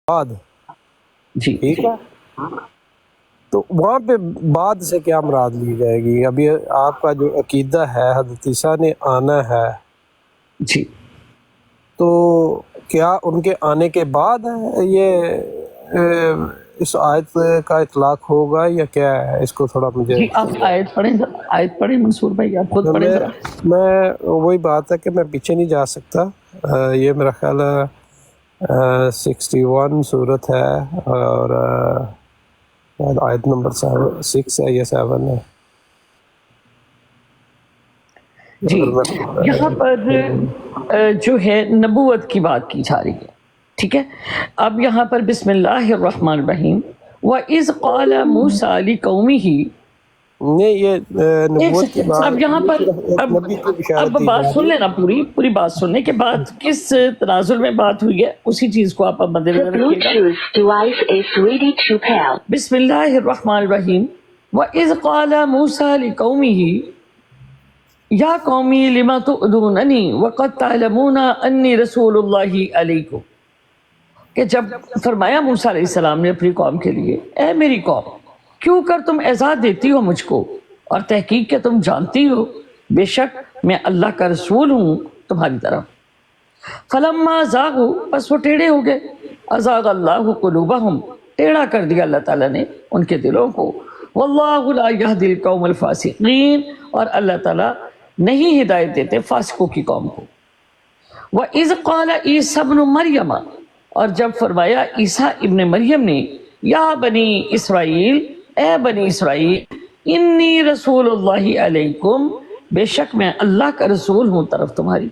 بعد، جی ٹھیک ہے، تو وہاں پہ بعد سے کیا مراد لی جائے گی؟ ابھی آپ کا جو عقیدہ ہے حضرت عیسیٰ نے آنا ہے، جی تو کیا ان کے آنے کے بعد یہ اس آیت کا اطلاق ہوگا یا کیا ہے؟ اس کو تھوڑا مجھے جی آپ آیت پڑھیں ذرا، آیت پڑھیں منصور بھائی، آپ خود پڑھیں ذرا۔ میں وہی بات ہے کہ میں پیچھے نہیں جا سکتا، یہ میرا خیال ہے 61 صورت ہے، اور آیت نمبر 6 ہے یا 7 ہے۔ جی اگر میں یہاں پر جو ہے نبوت کی بات کی جا رہی ہے، ٹھیک ہے۔ اب یہاں پر بسم اللہ الرحمن الرحیم وَإِذْ قَالَ مُوسَىٰ لِقَوْمِهِ، نہیں، یہ ایک نبوت کی سیکنڈ، بات اب یہاں پر ایک نبی کی اب بشارت دی بات جا سن رہی لینا، پوری بات سننے کے بعد کس تنازل میں بات ہوئی ہے اسی چیز کو آپ اب مد نظر رکھیے گا۔ بسم اللہ الرحمن الرحیم وَإِذْ قَالَ مُوسَىٰ لِقَوْمِهِ یا قومی لما تؤذوننی وقد تعلمون انی رسول اللہ علیکم، کہ جب فرمایا موسیٰ علیہ السلام نے اپنی قوم کے لیے، اے میری قوم، کیوں کر تم ایذا دیتی ہو مجھ کو، اور تحقیق کہ تم جانتی ہو بے شک میں اللہ کا رسول ہوں تمہاری طرف۔ فلما زاغوا، پس وہ ٹیڑھے ہو گئے، ازاغ اللہ قلوبہم، ٹیڑھا کر دیا اللہ تعالیٰ نے ان کے دلوں کو، واللہ لا یہدی القوم الفاسقین، اور اللہ تعالیٰ نہیں ہدایت دیتے فاسقوں کی قوم کو۔ وَإِذْ قَالَ عِيسَى ابْنُ مَرْيَمَ، اور جب فرمایا عیسیٰ ابن مریم نے، یا بنی اسرائیل، اے بنی اسرائیل، انی رسول اللہ علیکم، بے شک میں اللہ کا رسول ہوں طرف تمہاری۔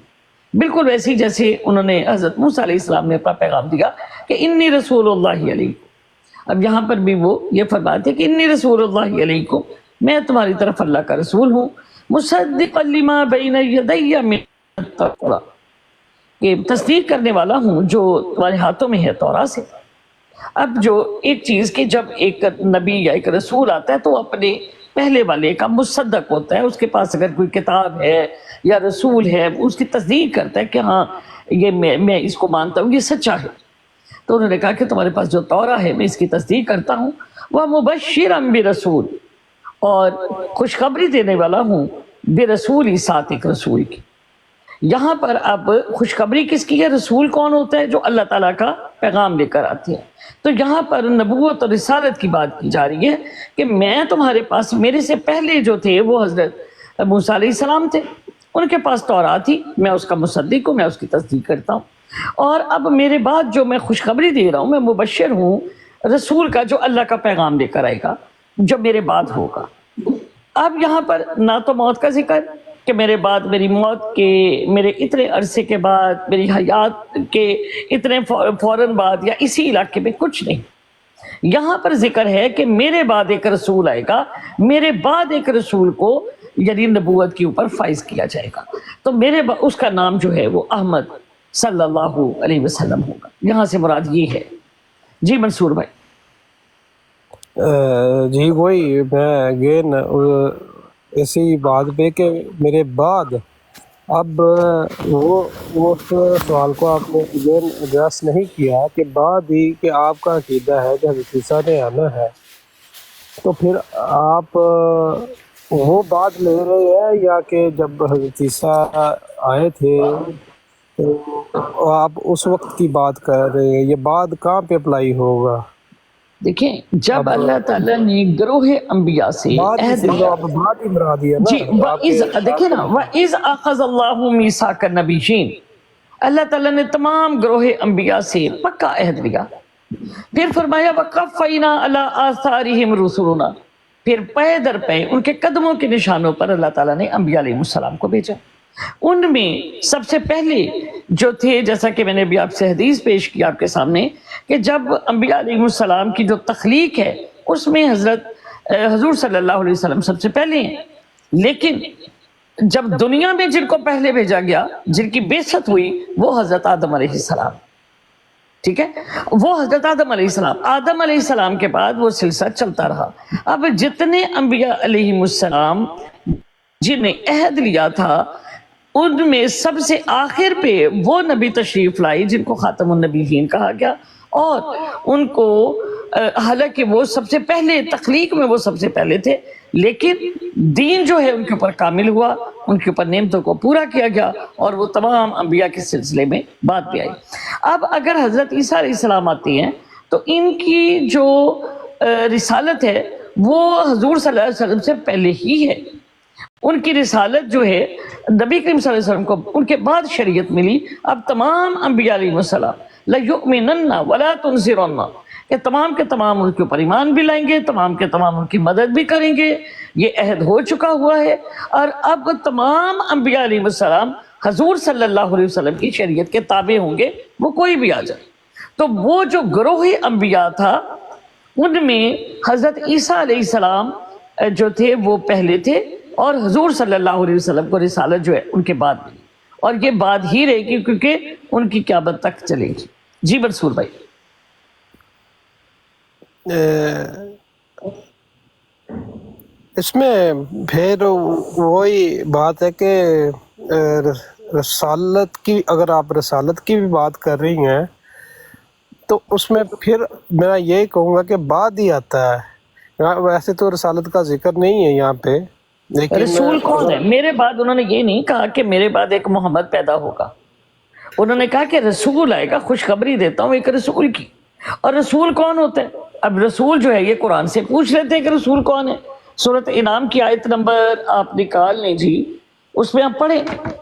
بالکل ویسی جیسے انہوں نے حضرت موسیٰ علیہ السلام نے اپنا پیغام دیا کہ انی رسول اللہ علیکم، اب یہاں پر بھی وہ یہ فرماتے کہ انی رسول اللہ علیکم، میں تمہاری طرف اللہ کا رسول ہوں، مصدقا لما بین یدی من التوراۃ، کہ تصدیق کرنے والا ہوں جو تمہارے ہاتھوں میں ہے توراۃ سے۔ اب جو ایک چیز کہ جب ایک نبی یا ایک رسول آتا ہے تو اپنے پہلے والے کا مصدق ہوتا ہے، اس کے پاس اگر کوئی کتاب ہے یا رسول ہے اس کی تصدیق کرتا ہے کہ ہاں یہ میں اس کو مانتا ہوں، یہ سچا ہے۔ تو انہوں نے کہا کہ تمہارے پاس جو توراۃ ہے میں اس کی تصدیق کرتا ہوں، وَمُبَشِّرًا بِرَسُولٍ، اور خوشخبری دینے والا ہوں برسول، ساتھ ایک رسول کی۔ یہاں پر اب خوشخبری کس کی ہے؟ رسول کون ہوتا ہے؟ جو اللہ تعالیٰ کا پیغام لے کر آتے ہیں۔ تو یہاں پر نبوت اور رسالت کی بات کی جا رہی ہے کہ میں تمہارے پاس، میرے سے پہلے جو تھے وہ حضرت موسیٰ علیہ السلام تھے، ان کے پاس توراۃ تھی، میں اس کا مصدق ہوں، میں اس کی تصدیق کرتا ہوں۔ اور اب میرے بعد جو میں خوشخبری دے رہا ہوں، میں مبشر ہوں رسول کا جو اللہ کا پیغام لے کر آئے گا، جو میرے بعد ہوگا۔ اب یہاں پر نہ تو موت کا ذکر کہ میرے بعد، میری موت کے، میرے اتنے عرصے کے بعد، میری حیات کے اتنے فوراً بعد یا اسی علاقے میں، کچھ نہیں۔ یہاں پر ذکر ہے کہ میرے بعد ایک رسول آئے گا، میرے بعد ایک رسول کو یعنی نبوت کے اوپر فائز کیا جائے گا، تو اس کا نام جو ہے وہ احمد صلی اللہ علیہ وسلم ہوگا۔ یہاں سے مراد یہ ہے۔ جی منصور بھائی۔ جی وہی میں اگین ایسی بات پہ کہ میرے بعد، اب وہ سوال کو آپ نے اگین ایڈریس نہیں کیا کہ بعد ہی کہ آپ کا عقیدہ ہے کہ حضرت عیسیٰ نے آنا ہے، تو پھر آپ وہ بات لے رہے ہیں یا کہ جب حضرت عیسیٰ آئے تھے تو آپ اس وقت کی بات کر رہے ہیں؟ یہ بعد کہاں پہ اپلائی ہوگا؟ دیکھیں جب اللہ تعالیٰ نے گروہ انبیاء سے عہد لیا، بات ہی مرا دیا نا، جی دیکھیں نا، وَإِذْ أَخَذَ اللَّهُ مِيثَاقَ النَّبِيِّينَ، اللہ تعالیٰ نے تمام گروہ انبیاء سے پکا عہد لیا۔ پھر فرمایا وَقَفَّيْنَا عَلَىٰ آثَارِهِمْ رُسُلُنَا، پھر پے در پے ان کے قدموں کے نشانوں پر اللہ تعالیٰ نے انبیاء علیہ السلام کو بھیجا۔ ان میں سب سے پہلے جو تھے، جیسا کہ میں نے بھی آپ سے حدیث پیش کیا آپ کے سامنے، کہ جب انبیاء علیہ السلام کی جو تخلیق ہے اس میں حضور صلی اللہ علیہ وسلم سب سے پہلے ہیں، لیکن جب دنیا میں جن کو پہلے بھیجا گیا، جن کی بعثت ہوئی، وہ حضرت آدم علیہ السلام، ٹھیک ہے، وہ حضرت آدم علیہ السلام۔ آدم علیہ السلام کے بعد وہ سلسلہ چلتا رہا۔ اب جتنے انبیاء علیہ السلام جنہیں عہد لیا تھا، ان میں سب سے آخر پہ وہ نبی تشریف لائی جن کو خاتم النبیین کہا گیا، اور ان کو حالانکہ وہ سب سے پہلے تخلیق میں وہ سب سے پہلے تھے، لیکن دین جو ہے ان کے اوپر کامل ہوا، ان کے اوپر نعمتوں کو پورا کیا گیا، اور وہ تمام انبیاء کے سلسلے میں بات بھی آئی۔ اب اگر حضرت عیسیٰ علیہ السلام آتے ہیں تو ان کی جو رسالت ہے وہ حضور صلی اللہ علیہ وسلم سے پہلے ہی ہے۔ ان کی رسالت جو ہے نبی کریم صلی اللہ علیہ وسلم کو ان کے بعد شریعت ملی۔ اب تمام انبیاء علیہ السلام لَيُؤْمِنَنَّ وَلَا تُنْصِرَنَّ کہ تمام کے تمام ان کے اوپر ایمان بھی لائیں گے، تمام کے تمام ان کی مدد بھی کریں گے، یہ عہد ہو چکا ہوا ہے۔ اور اب تمام انبیاء علیہ السلام حضور صلی اللہ علیہ وسلم کی شریعت کے تابع ہوں گے، وہ کوئی بھی آ جائے۔ تو وہ جو گروہ انبیاء تھا ان میں حضرت عیسیٰ علیہ السلام جو تھے وہ پہلے تھے، اور حضور صلی اللہ علیہ وسلم کو رسالت جو ہے ان کے بعد ملی، اور یہ بات ہی رہے گی کیونکہ ان کی قیامت تک چلے گی۔ جی منصور بھائی۔ اس میں پھر وہی بات ہے کہ رسالت کی، اگر آپ رسالت کی بھی بات کر رہی ہیں تو اس میں پھر میں یہی کہوں گا کہ بعد ہی آتا ہے۔ ویسے تو رسالت کا ذکر نہیں ہے یہاں پہ، لیکن رسول کون ہے؟ میرے بعد انہوں نے یہ نہیں کہا کہ میرے بعد ایک محمد پیدا ہوگا، انہوں نے کہا کہ رسول آئے گا، خوشخبری دیتا ہوں ایک رسول کی۔ اور رسول کون ہوتا ہے؟ اب رسول جو ہے یہ قرآن سے پوچھ لیتے ہیں کہ رسول کون ہے۔ سورۃ انعام کی آیت نمبر آپ نکال لیں جی، اس میں آپ پڑھیں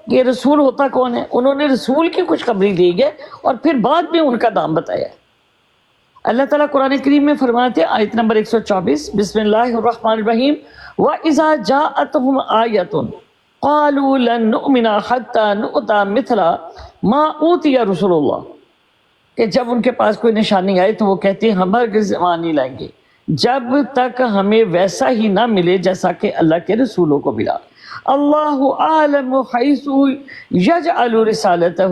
کہ رسول ہوتا کون ہے۔ انہوں نے رسول کی خوشخبری دی ہے اور پھر بعد میں ان کا نام بتایا۔ اللہ تعالیٰ قرآن کریم میں فرماتے ہیں آیت نمبر 124، بسم اللہ الرحمن الرحیم، وَإِذَا جَاءَتْهُمْ آیَةٌ قَالُوا لَن نُؤْمِنَ حَتَّى نُؤْتَى مِثْلَ مَا أُوتِیَ رُسُلُ اللَّهِ کہ جب ان کے پاس کوئی نشانی آئے تو وہ کہتے ہیں ہم ہرگز ایمان نہیں لائیں گے جب تک ہمیں ویسا ہی نہ ملے جیسا کہ اللہ کے رسولوں کو ملا۔ اللہ عالم حیث یجعل رسالتہ،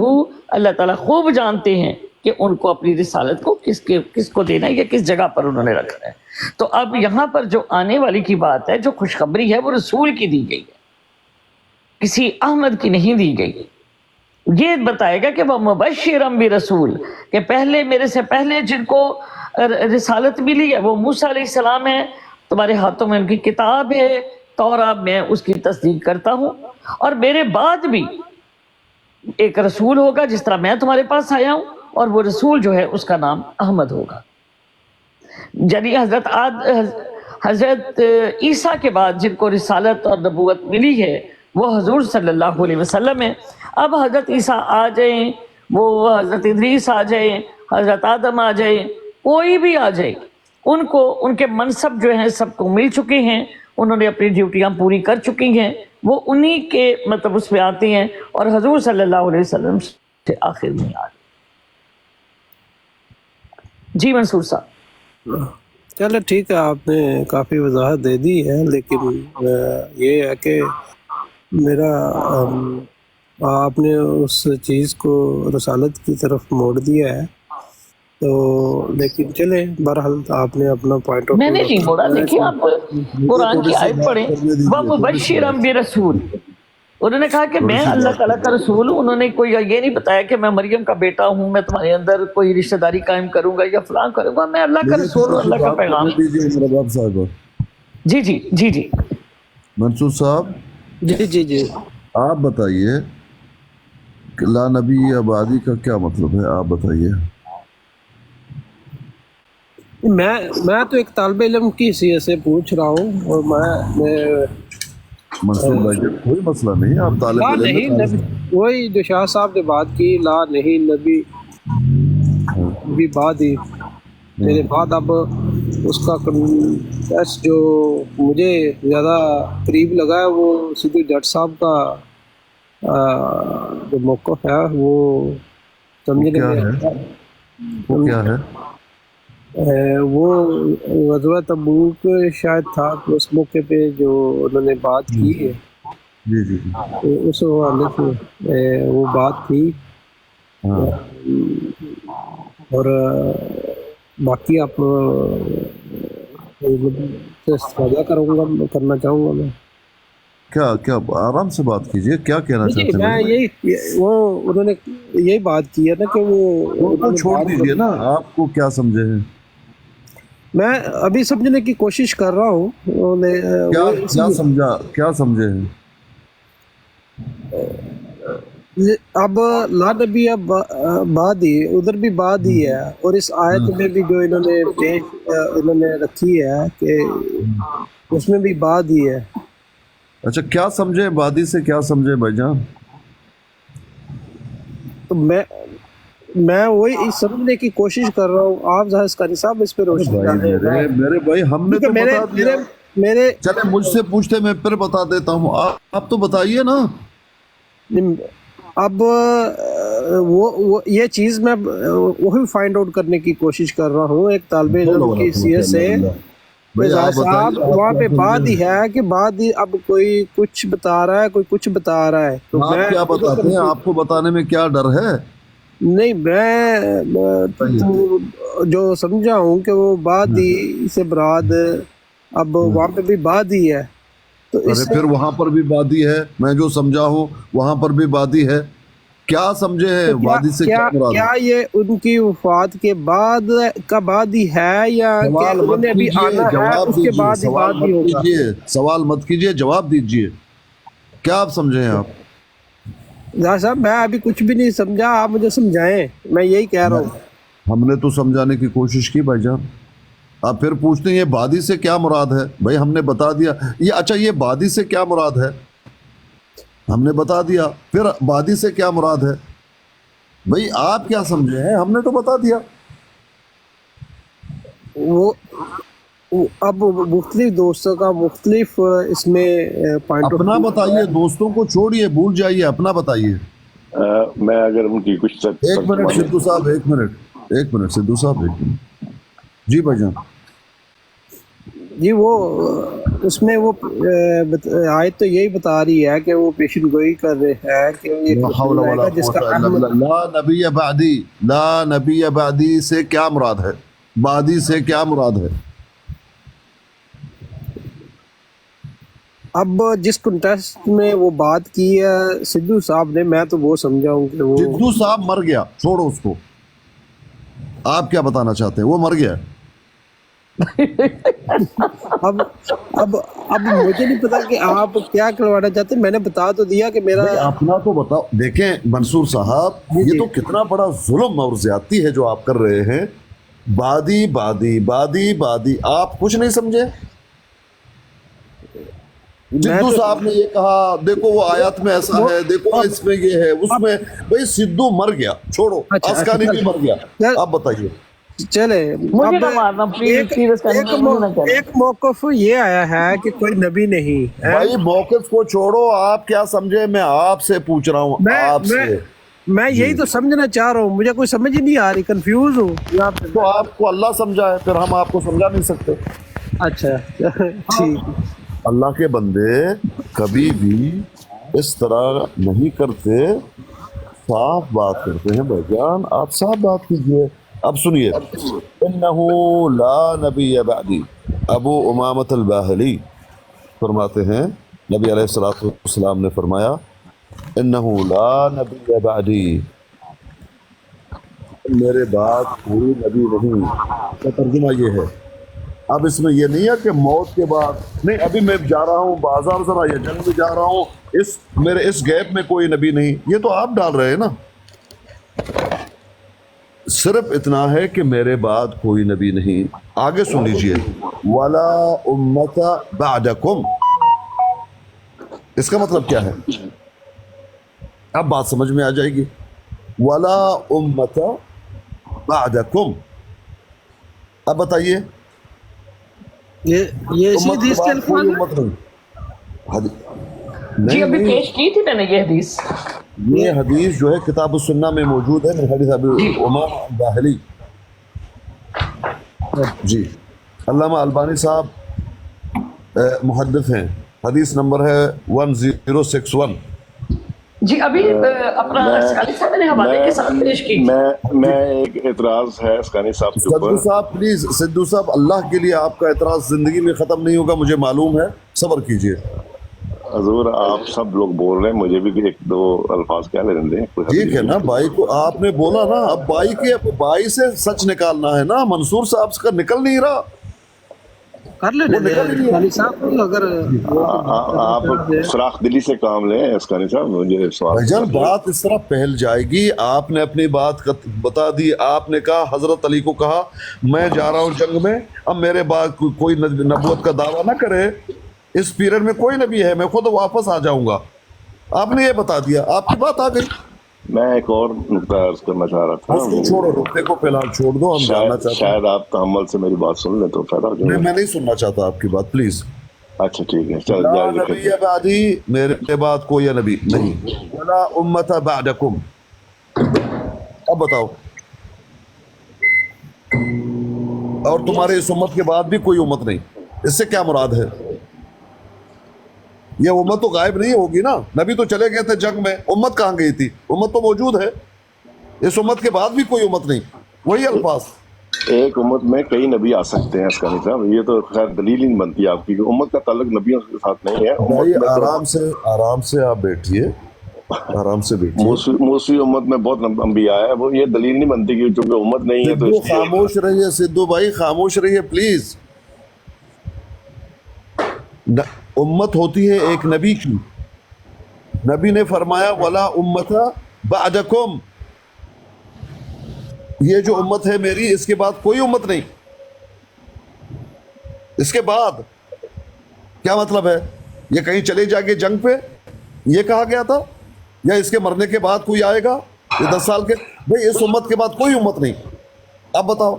اللہ تعالیٰ خوب جانتے ہیں کہ ان کو اپنی رسالت کو کس کو دینا ہے یا کس جگہ پر انہوں نے رکھنا ہے۔ تو اب یہاں پر جو آنے والی کی بات ہے، جو خوشخبری ہے وہ رسول کی دی گئی ہے، کسی احمد کی نہیں دی گئی۔ یہ بتائے گا کہ وہ مبشرم برسول کہ پہلے میرے سے پہلے جن کو رسالت ملی ہے وہ موسیٰ علیہ السلام ہے، تمہارے ہاتھوں میں ان کی کتاب ہے تورات، میں اس کی تصدیق کرتا ہوں، اور میرے بعد بھی ایک رسول ہوگا جس طرح میں تمہارے پاس آیا ہوں، اور وہ رسول جو ہے اس کا نام احمد ہوگا۔ یعنی حضرت عیسیٰ کے بعد جن کو رسالت اور نبوت ملی ہے وہ حضور صلی اللہ علیہ وسلم ہے۔ اب حضرت عیسیٰ آ جائیں، وہ حضرت ادریس آ جائیں، حضرت آدم آ جائیں، کوئی بھی آ جائے، ان کو ان کے منصب جو ہیں سب کو مل چکے ہیں، انہوں نے اپنی ڈیوٹیاں پوری کر چکی ہیں، وہ انہی کے مطلب اس میں آتے ہیں، اور حضور صلی اللہ علیہ وسلم سے آخر میں آ گئے۔ جی منصور صاحب۔ چلو ٹھیک ہے، آپ نے کافی وضاحت دے دی ہے، لیکن یہ ہے کہ میرا آپ نے اس چیز کو رسالت کی طرف موڑ دیا ہے، تو لیکن چلے بہرحال آپ نے اپنا پوائنٹ آف میں نے نہیں موڑا، دیکھیے آپ قرآن کی آیت پڑھیں، وَمُبَشِّرًا بِرَسُولٍ، انہوں نے کہا کہ میں اللہ تعالیٰ کا رسول ہوں۔ انہوں نے کوئی یہ نہیں بتایا کہ میں مریم کا بیٹا ہوں، میں تمہارے اندر کوئی رشتہ داری قائم کروں گا یا فلاں کروں گا، میں اللہ کا رسول ہوں، اللہ کا پیغام۔ جی جی جی جی منصور صاحب، جی آپ بتائیے کہ لا نبی آبادی کا کیا مطلب ہے، آپ بتائیے۔ میں تو ایک طالب علم کی حیثیت سے پوچھ رہا ہوں، اور میں منصور بھائی کوئی مسئلہ نہیں، آپ طالب لا علم نہیں نبی، وہی جو شاہ صاحب نے بات کی، لا نہیں نبی بعد ہی میرے بعد۔ اب اس کا ٹیسٹ جو مجھے زیادہ قریب لگا ہے وہ سیدھی ڈاکٹر صاحب کا جو موقف ہے وہ سمجھنے میں وہ کیا ہے؟ وہ غزوہ تبوک شاید تھا، اس موقع پہ جو انہوں نے بات کی ہے، جی جی اس حوالے سے وہ بات تھی۔ اور باقی آپ سے استفادہ کرنا چاہوں گا میں۔ کیا کیا آرام سے بات کیجیے، کیا کہنا جی چاہتے میں ہیں؟ یہی وہ انہوں نے یہی بات کی ہے نا کہ وہ تو چھوڑ دیجیے نا، آپ کو کیا سمجھے ہیں؟ میں ابھی سمجھنے کی کوشش کر رہا ہوں کیا سمجھا، کیا سمجھے ہیں؟ اب لا نبی اب بعد ہی ادھر بھی بعد ہی ہے، اور اس آیت میں بھی جو انہوں نے رکھی ہے کہ اس میں بھی بعد ہی ہے. اچھا کیا سمجھے بادی سے، کیا سمجھے بھائی جان؟ تو میں وہی سمجھنے کی کوشش کر رہا ہوں. آپ ظاہر اسکانی صاحب اس پہ روشنی بھائی ڈالیں نا، میرے بھائی، ہم نے کیونکہ تو بتا دیا. میرے چلے مجھ سے پوچھتے، میں پھر بتا دیتا ہوں. آپ تو بتائیے نا. اب وہ یہ چیز میں وہی فائنڈ آؤٹ کرنے کی کوشش کر رہا ہوں ایک طالب علم کی حیثیت سے کہ بھائی ظاہر آپ صاحب بتائیے، آپ وہاں کیا پہ سمجھے بعد ہی ہے کہ بعد ہی اب کوئی کچھ بتا رہا ہے، کوئی کچھ بتا رہا ہے، تو میں آپ کیا بتاتے ہیں؟ آپ کو بتانے میں کیا ڈر ہے؟ نہیں، میں جو سمجھا ہوں کہ وہ بعد ہی سے مراد اب وہاں پہ بھی بعد ہی ہے، تو اس ارے سے پھر وہاں پر بھی وادی ہے، میں جو سمجھا ہوں وہاں پر بھی وادی ہے. کیا سمجھے ہیں؟ تو وادی سے کیا مراد کیا ہے؟ یہ ان کی وفات کے بعد کا بعد ہی ہے یا کہ سوال انہوں مت نے ابھی کیجیے، آنا ہے جواب اس کے دیجیے. بعد ہی سوال بعد ہی مت ہوگا؟ کیجیے، سوال مت کیجیے، جواب دیجیے. کیا آپ سمجھے ہیں؟ آپ ظاہر صاحب میں ابھی کچھ بھی نہیں سمجھا، آپ مجھے سمجھائیں، میں یہی کہہ رہا ہوں. ہم نے تو سمجھانے کی کوشش کی بھائی جان. آپ پھر پوچھتے ہیں یہ بادی سے کیا مراد ہے؟ بھائی ہم نے بتا دیا. یہ اچھا یہ بادی سے کیا مراد ہے؟ ہم نے بتا دیا. پھر بادی سے کیا مراد ہے؟ بھائی آپ کیا سمجھے ہیں؟ ہم نے تو بتا دیا. اب مختلف دوستوں کا مختلف اس میں پوائنٹ آف اپنا ویو ہے. بتائیے، دوستوں کو چھوڑیے، بھول جائیے، اپنا بتائیے. میں اگر ان کی کچھ ایک منٹ سدھو صاحب، ایک منٹ سدھو صاحب، ایک منٹ. جی بھائی جان. جی وہ اس میں وہ آیت تو یہی بتا رہی ہے کہ وہ پیشن گوئی کر رہے ہیں کہ ایک لا حول رسول آئے ولا گا جس کا قوت الا احمد. باللہ. لا نبی بعدی، لا نبی بعدی سے کیا مراد ہے؟ بعدی سے کیا مراد ہے؟ اب جس کنٹیسٹ میں وہ بات کی ہے سدھو صاحب نے، میں تو وہ سمجھا ہوں کہ وہ جدو صاحب مر گیا، چھوڑو اس کو. آپ کیا بتانا چاہتے ہیں؟ وہ مر گیا. اب اب مجھے نہیں پتا کہ آپ کیا کروانا چاہتے ہیں. میں نے بتا تو دیا کہ میرا بھائی اپنا تو بتاؤ. دیکھیں منصور صاحب، یہ جی تو کتنا بڑا ظلم اور زیادتی ہے جو آپ کر رہے ہیں. بادی بادی بادی بادی، آپ کچھ نہیں سمجھے. میں جدو تو صاحب نے یہ کہا، دیکھو وہ آیات میں ایسا ہے، دیکھو اب اس میں یہ ہے، اس میں. بھائی سدھو مر گیا، چھوڑو. اچھا اسکانی بھی مر گیا. آپ بتائیے. چلے. مجھے اب نہ مارنا پلیز، ایک سیریس کرنا مجھے نہ کرنا. ایک موقف یہ آیا ہے کہ کوئی نبی نہیں ہے. بھائی موقف کو چھوڑو، آپ کیا سمجھے؟ میں آپ سے پوچھ رہا ہوں، میں آپ میں سے. میں جی یہی تو سمجھنا چاہ رہا ہوں، مجھے کوئی سمجھ ہی نہیں آ رہی، کنفیوز ہوں یہاں پہ تو میں. آپ کو اللہ سمجھائے، پھر ہم آپ کو سمجھا نہیں سکتے. اچھا ٹھیک. اللہ کے بندے کبھی بھی اس طرح نہیں کرتے، صاف بات کرتے ہیں. بھائی جان آپ صاف بات کیجئے. اب سنیے. انہو لا نبی بعدی. ابو امامۃ الباہلی فرماتے ہیں، نبی علیہ الصلوۃ والسلام نے فرمایا انہو لا نبی بعدی، میرے بعد کوئی نبی نہیں. کا ترجمہ یہ ہے. اب اس میں یہ نہیں ہے کہ موت کے بعد نہیں، ابھی میں جا رہا ہوں بازار ذرا یا جنگ میں جا رہا ہوں، میرے اس گیپ میں کوئی نبی نہیں. یہ تو آپ ڈال رہے ہیں نا. صرف اتنا ہے کہ میرے بعد کوئی نبی نہیں. آگے سن لیجئے. ولا امت بعدکم. اس کا مطلب کیا ہے؟ اب بات سمجھ میں آ جائے گی. ولا امت بعدکم. اب بتائیے. یہ اسی امت کے حدیث کے بعد کوئی الفاظ ہیں؟ امت نہیں. جی نہیں ابھی نہیں، پیش کی تھی میں نے یہ حدیث. یہ حدیث جو ہے کتاب السنہ میں موجود ہے، من حدیث ابی امامہ الباہلی. جی. علامہ البانی صاحب محدث ہیں. حدیث نمبر ہے 1061. جی ابھی اپنا اسکالی صاحب نے حوالے کے ساتھ پیش کی. میں ایک اعتراض ہے اسکانی صاحب کے سدھو اوپر. صاحب پلیز، سدھو صاحب اللہ کے لیے آپ کا اعتراض زندگی میں ختم نہیں ہوگا، مجھے معلوم ہے. صبر کیجئے. حضور آپ سب لوگ بول رہے ہیں، مجھے بھی ایک دو الفاظ کیا لینے دیں. کوئی حد ٹھیک ہے نہیں. نا بھائی کو آپ نے بولا نا، اب بھائی سے سچ نکالنا ہے نا. منصور صاحب کا نکل نہیں رہا، کر لینے دیں علی صاحب کو، اگر آپ فراخ دلی سے کام لیں اسکانی صاحب. مجھے سوال بھائی جان بات اس طرح پھیل جائے گی. آپ نے اپنی بات بتا دی، آپ نے کہا حضرت علی کو کہا میں جا رہا ہوں جنگ میں، اب میرے بعد کوئی نبوت کا دعویٰ نہ کرے، اس پیریڈ میں کوئی نبی ہے، میں خود واپس آ جاؤں گا. آپ نے یہ بتا دیا، آپ کی بات آ گئی. میں ایک اور نقطہ عرض کرنا چاہ رہا تھا. اس کو چھوڑو، نقطے کو فی الحال چھوڑ دو، ہم جاننا چاہتے ہیں. شاید آپ تحمل سے میری بات سن لیں تو فائدہ ہو جائے گا. میں نہیں سننا چاہتا آپ کی بات، پلیز. اچھا ٹھیک ہے، چل لا جاری نبی رکھیں. بعدی، میرے بعد کوئی نبی نہیں. ولا امت بعدکم. اب بتاؤ، اور تمہارے اس امت کے بعد بھی کوئی امت نہیں، اس سے کیا مراد ہے؟ یہ امت تو غائب نہیں ہوگی نا. نبی تو چلے گئے تھے جنگ میں، امت کہاں گئی تھی؟ امت تو موجود ہے. اس امت کے بعد بھی کوئی امت نہیں. وہی الفاظ. ایک امت میں کئی نبی آ سکتے ہیں اسکانی صاحب، یہ تو خیر دلیل ہی نہیں بنتی آپ کی. امت کا تعلق نبیوں کے ساتھ نہیں ہے. بھائی امت میں آرام سے آپ بیٹھیے، آرام سے بیٹھیے. موسوی امت میں بہت انبیاء ہے، وہ یہ دلیل نہیں بنتی کہ چونکہ امت نہیں ہے تو سدھو اس لیے. خاموش رہیے، سدھو بھائی خاموش رہیے پلیز. امت ہوتی ہے ایک نبی کی. نبی نے فرمایا ولا امت بعدکم، یہ جو امت ہے میری، اس کے بعد کوئی امت نہیں. اس کے بعد کیا مطلب ہے؟ یہ کہیں چلے جا کے جنگ پہ یہ کہا گیا تھا، یا اس کے مرنے کے بعد کوئی آئے گا یہ 10 سال کے؟ بھائی اس امت کے بعد کوئی امت نہیں. اب بتاؤ.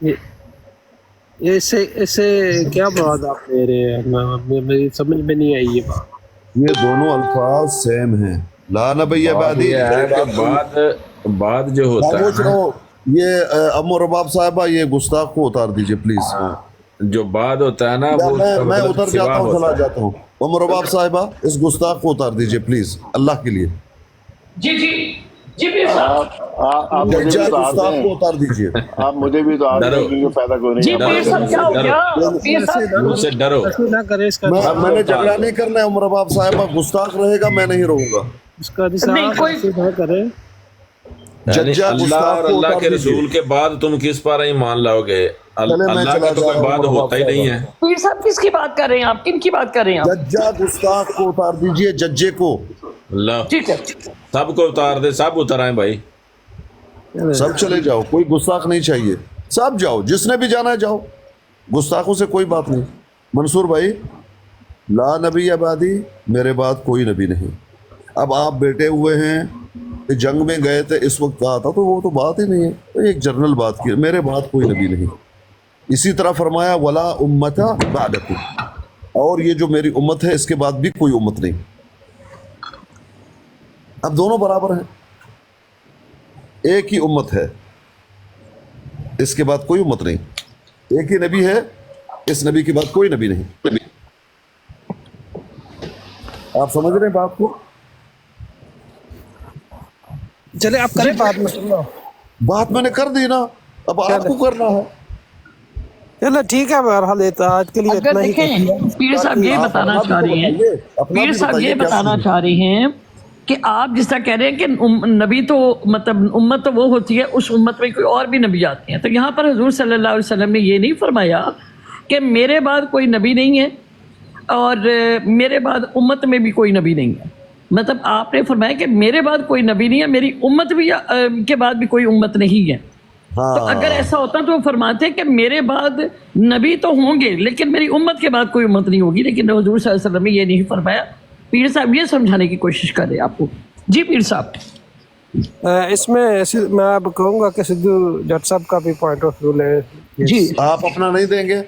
یہ اس سے کیا مراد آپ لے رہے ہیں؟ میری سمجھ میں نہیں آئی یہ بات. یہ دونوں الفاظ سیم ہیں. لا نبی بعدی. یہ ہے کہ بعد جو ہوتا ہے خاموش نا، رہو. یہ ام رباب صاحبہ، یہ گستاخ کو اتار دیجئے پلیز. ہاں، جو بعد ہوتا ہے نا یا وہ اس کا میں مطلب اتر سوا جاتا ہوں، چلا ہوتا ہے. جاتا ہوں. ام رباب صاحبہ اس گستاخ کو اتار دیجئے پلیز، اللہ کے لیے. جی جی جی پیر صاحب. آپ مجھے بھی ججا تو آر گستاخ دیں، کو اتار دیجئے. آپ مجھے بھی تو آر دیں، ڈرو. کیونکہ فائدہ کوئی نہیں جی ہے پیر ہمارے. صاحب کیا ہو گیا؟ پیر صاحب مجھ سے ڈرو. ایسے نہ کرے اس کا میں نے جھگڑا نہیں کرنا ہے. ام رباب صاحبہ گستاخ رہے گا، میں نہیں رہوں گا. اس کا نہیں کوئی ایسے نہ کرے. یعنی ججا اللہ گستاخ اور کو اللہ اتار کے دیجئے. رسول کے بعد تم کس پر ایمان لاؤ گے؟ چلے میں اللہ چلا کا تو جا کوئی رہا ہوں بعد ام رباب ہوتا ہی نہیں صاحبہ. ہے. پیر صاحب کس کی بات کر رہے ہیں آپ؟ کن کی بات کر رہے ہیں آپ؟ ججا گستاخ کو اتار دیجئے، ججے کو. اللہ ٹھیک ہے. سب کو اتار دے، سب اتر آئیں بھائی. سب چلے جاؤ، کوئی گستاخ نہیں چاہیے. سب جاؤ، جس نے بھی جانا ہے جاؤ. گستاخوں سے کوئی بات نہیں. منصور بھائی، لا نبی بعدی، میرے بعد کوئی نبی نہیں. اب آپ بیٹھے ہوئے ہیں، جنگ میں گئے تھے اس وقت کہا تھا، تو وہ تو بات ہی نہیں ہے. ایک جنرل بات کی، میرے بعد کوئی نبی نہیں. اسی طرح فرمایا ولا امت بعدکم، اور یہ جو میری امت ہے اس کے بعد بھی کوئی امت نہیں. اب دونوں برابر ہیں، ایک ہی امت ہے، اس کے بعد کوئی امت نہیں. ایک ہی نبی ہے، اس نبی کے بعد کوئی نبی نہیں. آپ سمجھ رہے ہیں بات کو؟ چلے آپ کریں بات میں سننا. بات میں نے کر دی نا، اب آپ کو کرنا ہے. چلو ٹھیک ہے، بہرحال آج کے لیے اگر اتنا ہی. دیکھیں پیر صاحب یہ آپ بتانا اپنا بھی چاہ تو رہے ہیں، بتائیے، اپنا پیر بھی صاحب بتائیے یہ کیا بتانا سن. چاہ رہے ہیں کہ آپ جس طرح کہہ رہے ہیں کہ نبی تو مطلب امت تو وہ ہوتی ہے، اس امت میں کوئی اور بھی نبی آتے ہیں. تو یہاں پر حضور صلی اللہ علیہ وسلم نے یہ نہیں فرمایا کہ میرے بعد کوئی نبی نہیں ہے اور میرے بعد امت میں بھی کوئی نبی نہیں ہے. مطلب آپ نے فرمایا کہ میرے بعد کوئی نبی نہیں ہے، میری امت بھی کے بعد بھی کوئی امت نہیں ہے. تو اگر ایسا ہوتا تو وہ فرماتے کہ میرے بعد نبی تو ہوں گے لیکن میری امت کے بعد کوئی امت نہیں ہوگی. لیکن حضور صلی اللہ علیہ وسلم نے یہ نہیں فرمایا. پیر صاحب یہ سمجھانے کی کوشش کر رہے ہیں آپ کو. جی پیر صاحب. اس میں میں اب کہوں گا کہ سدھو جٹ صاحب کا بھی پوائنٹ آف ویو لے. جی آپ اپنا نہیں دیں گے؟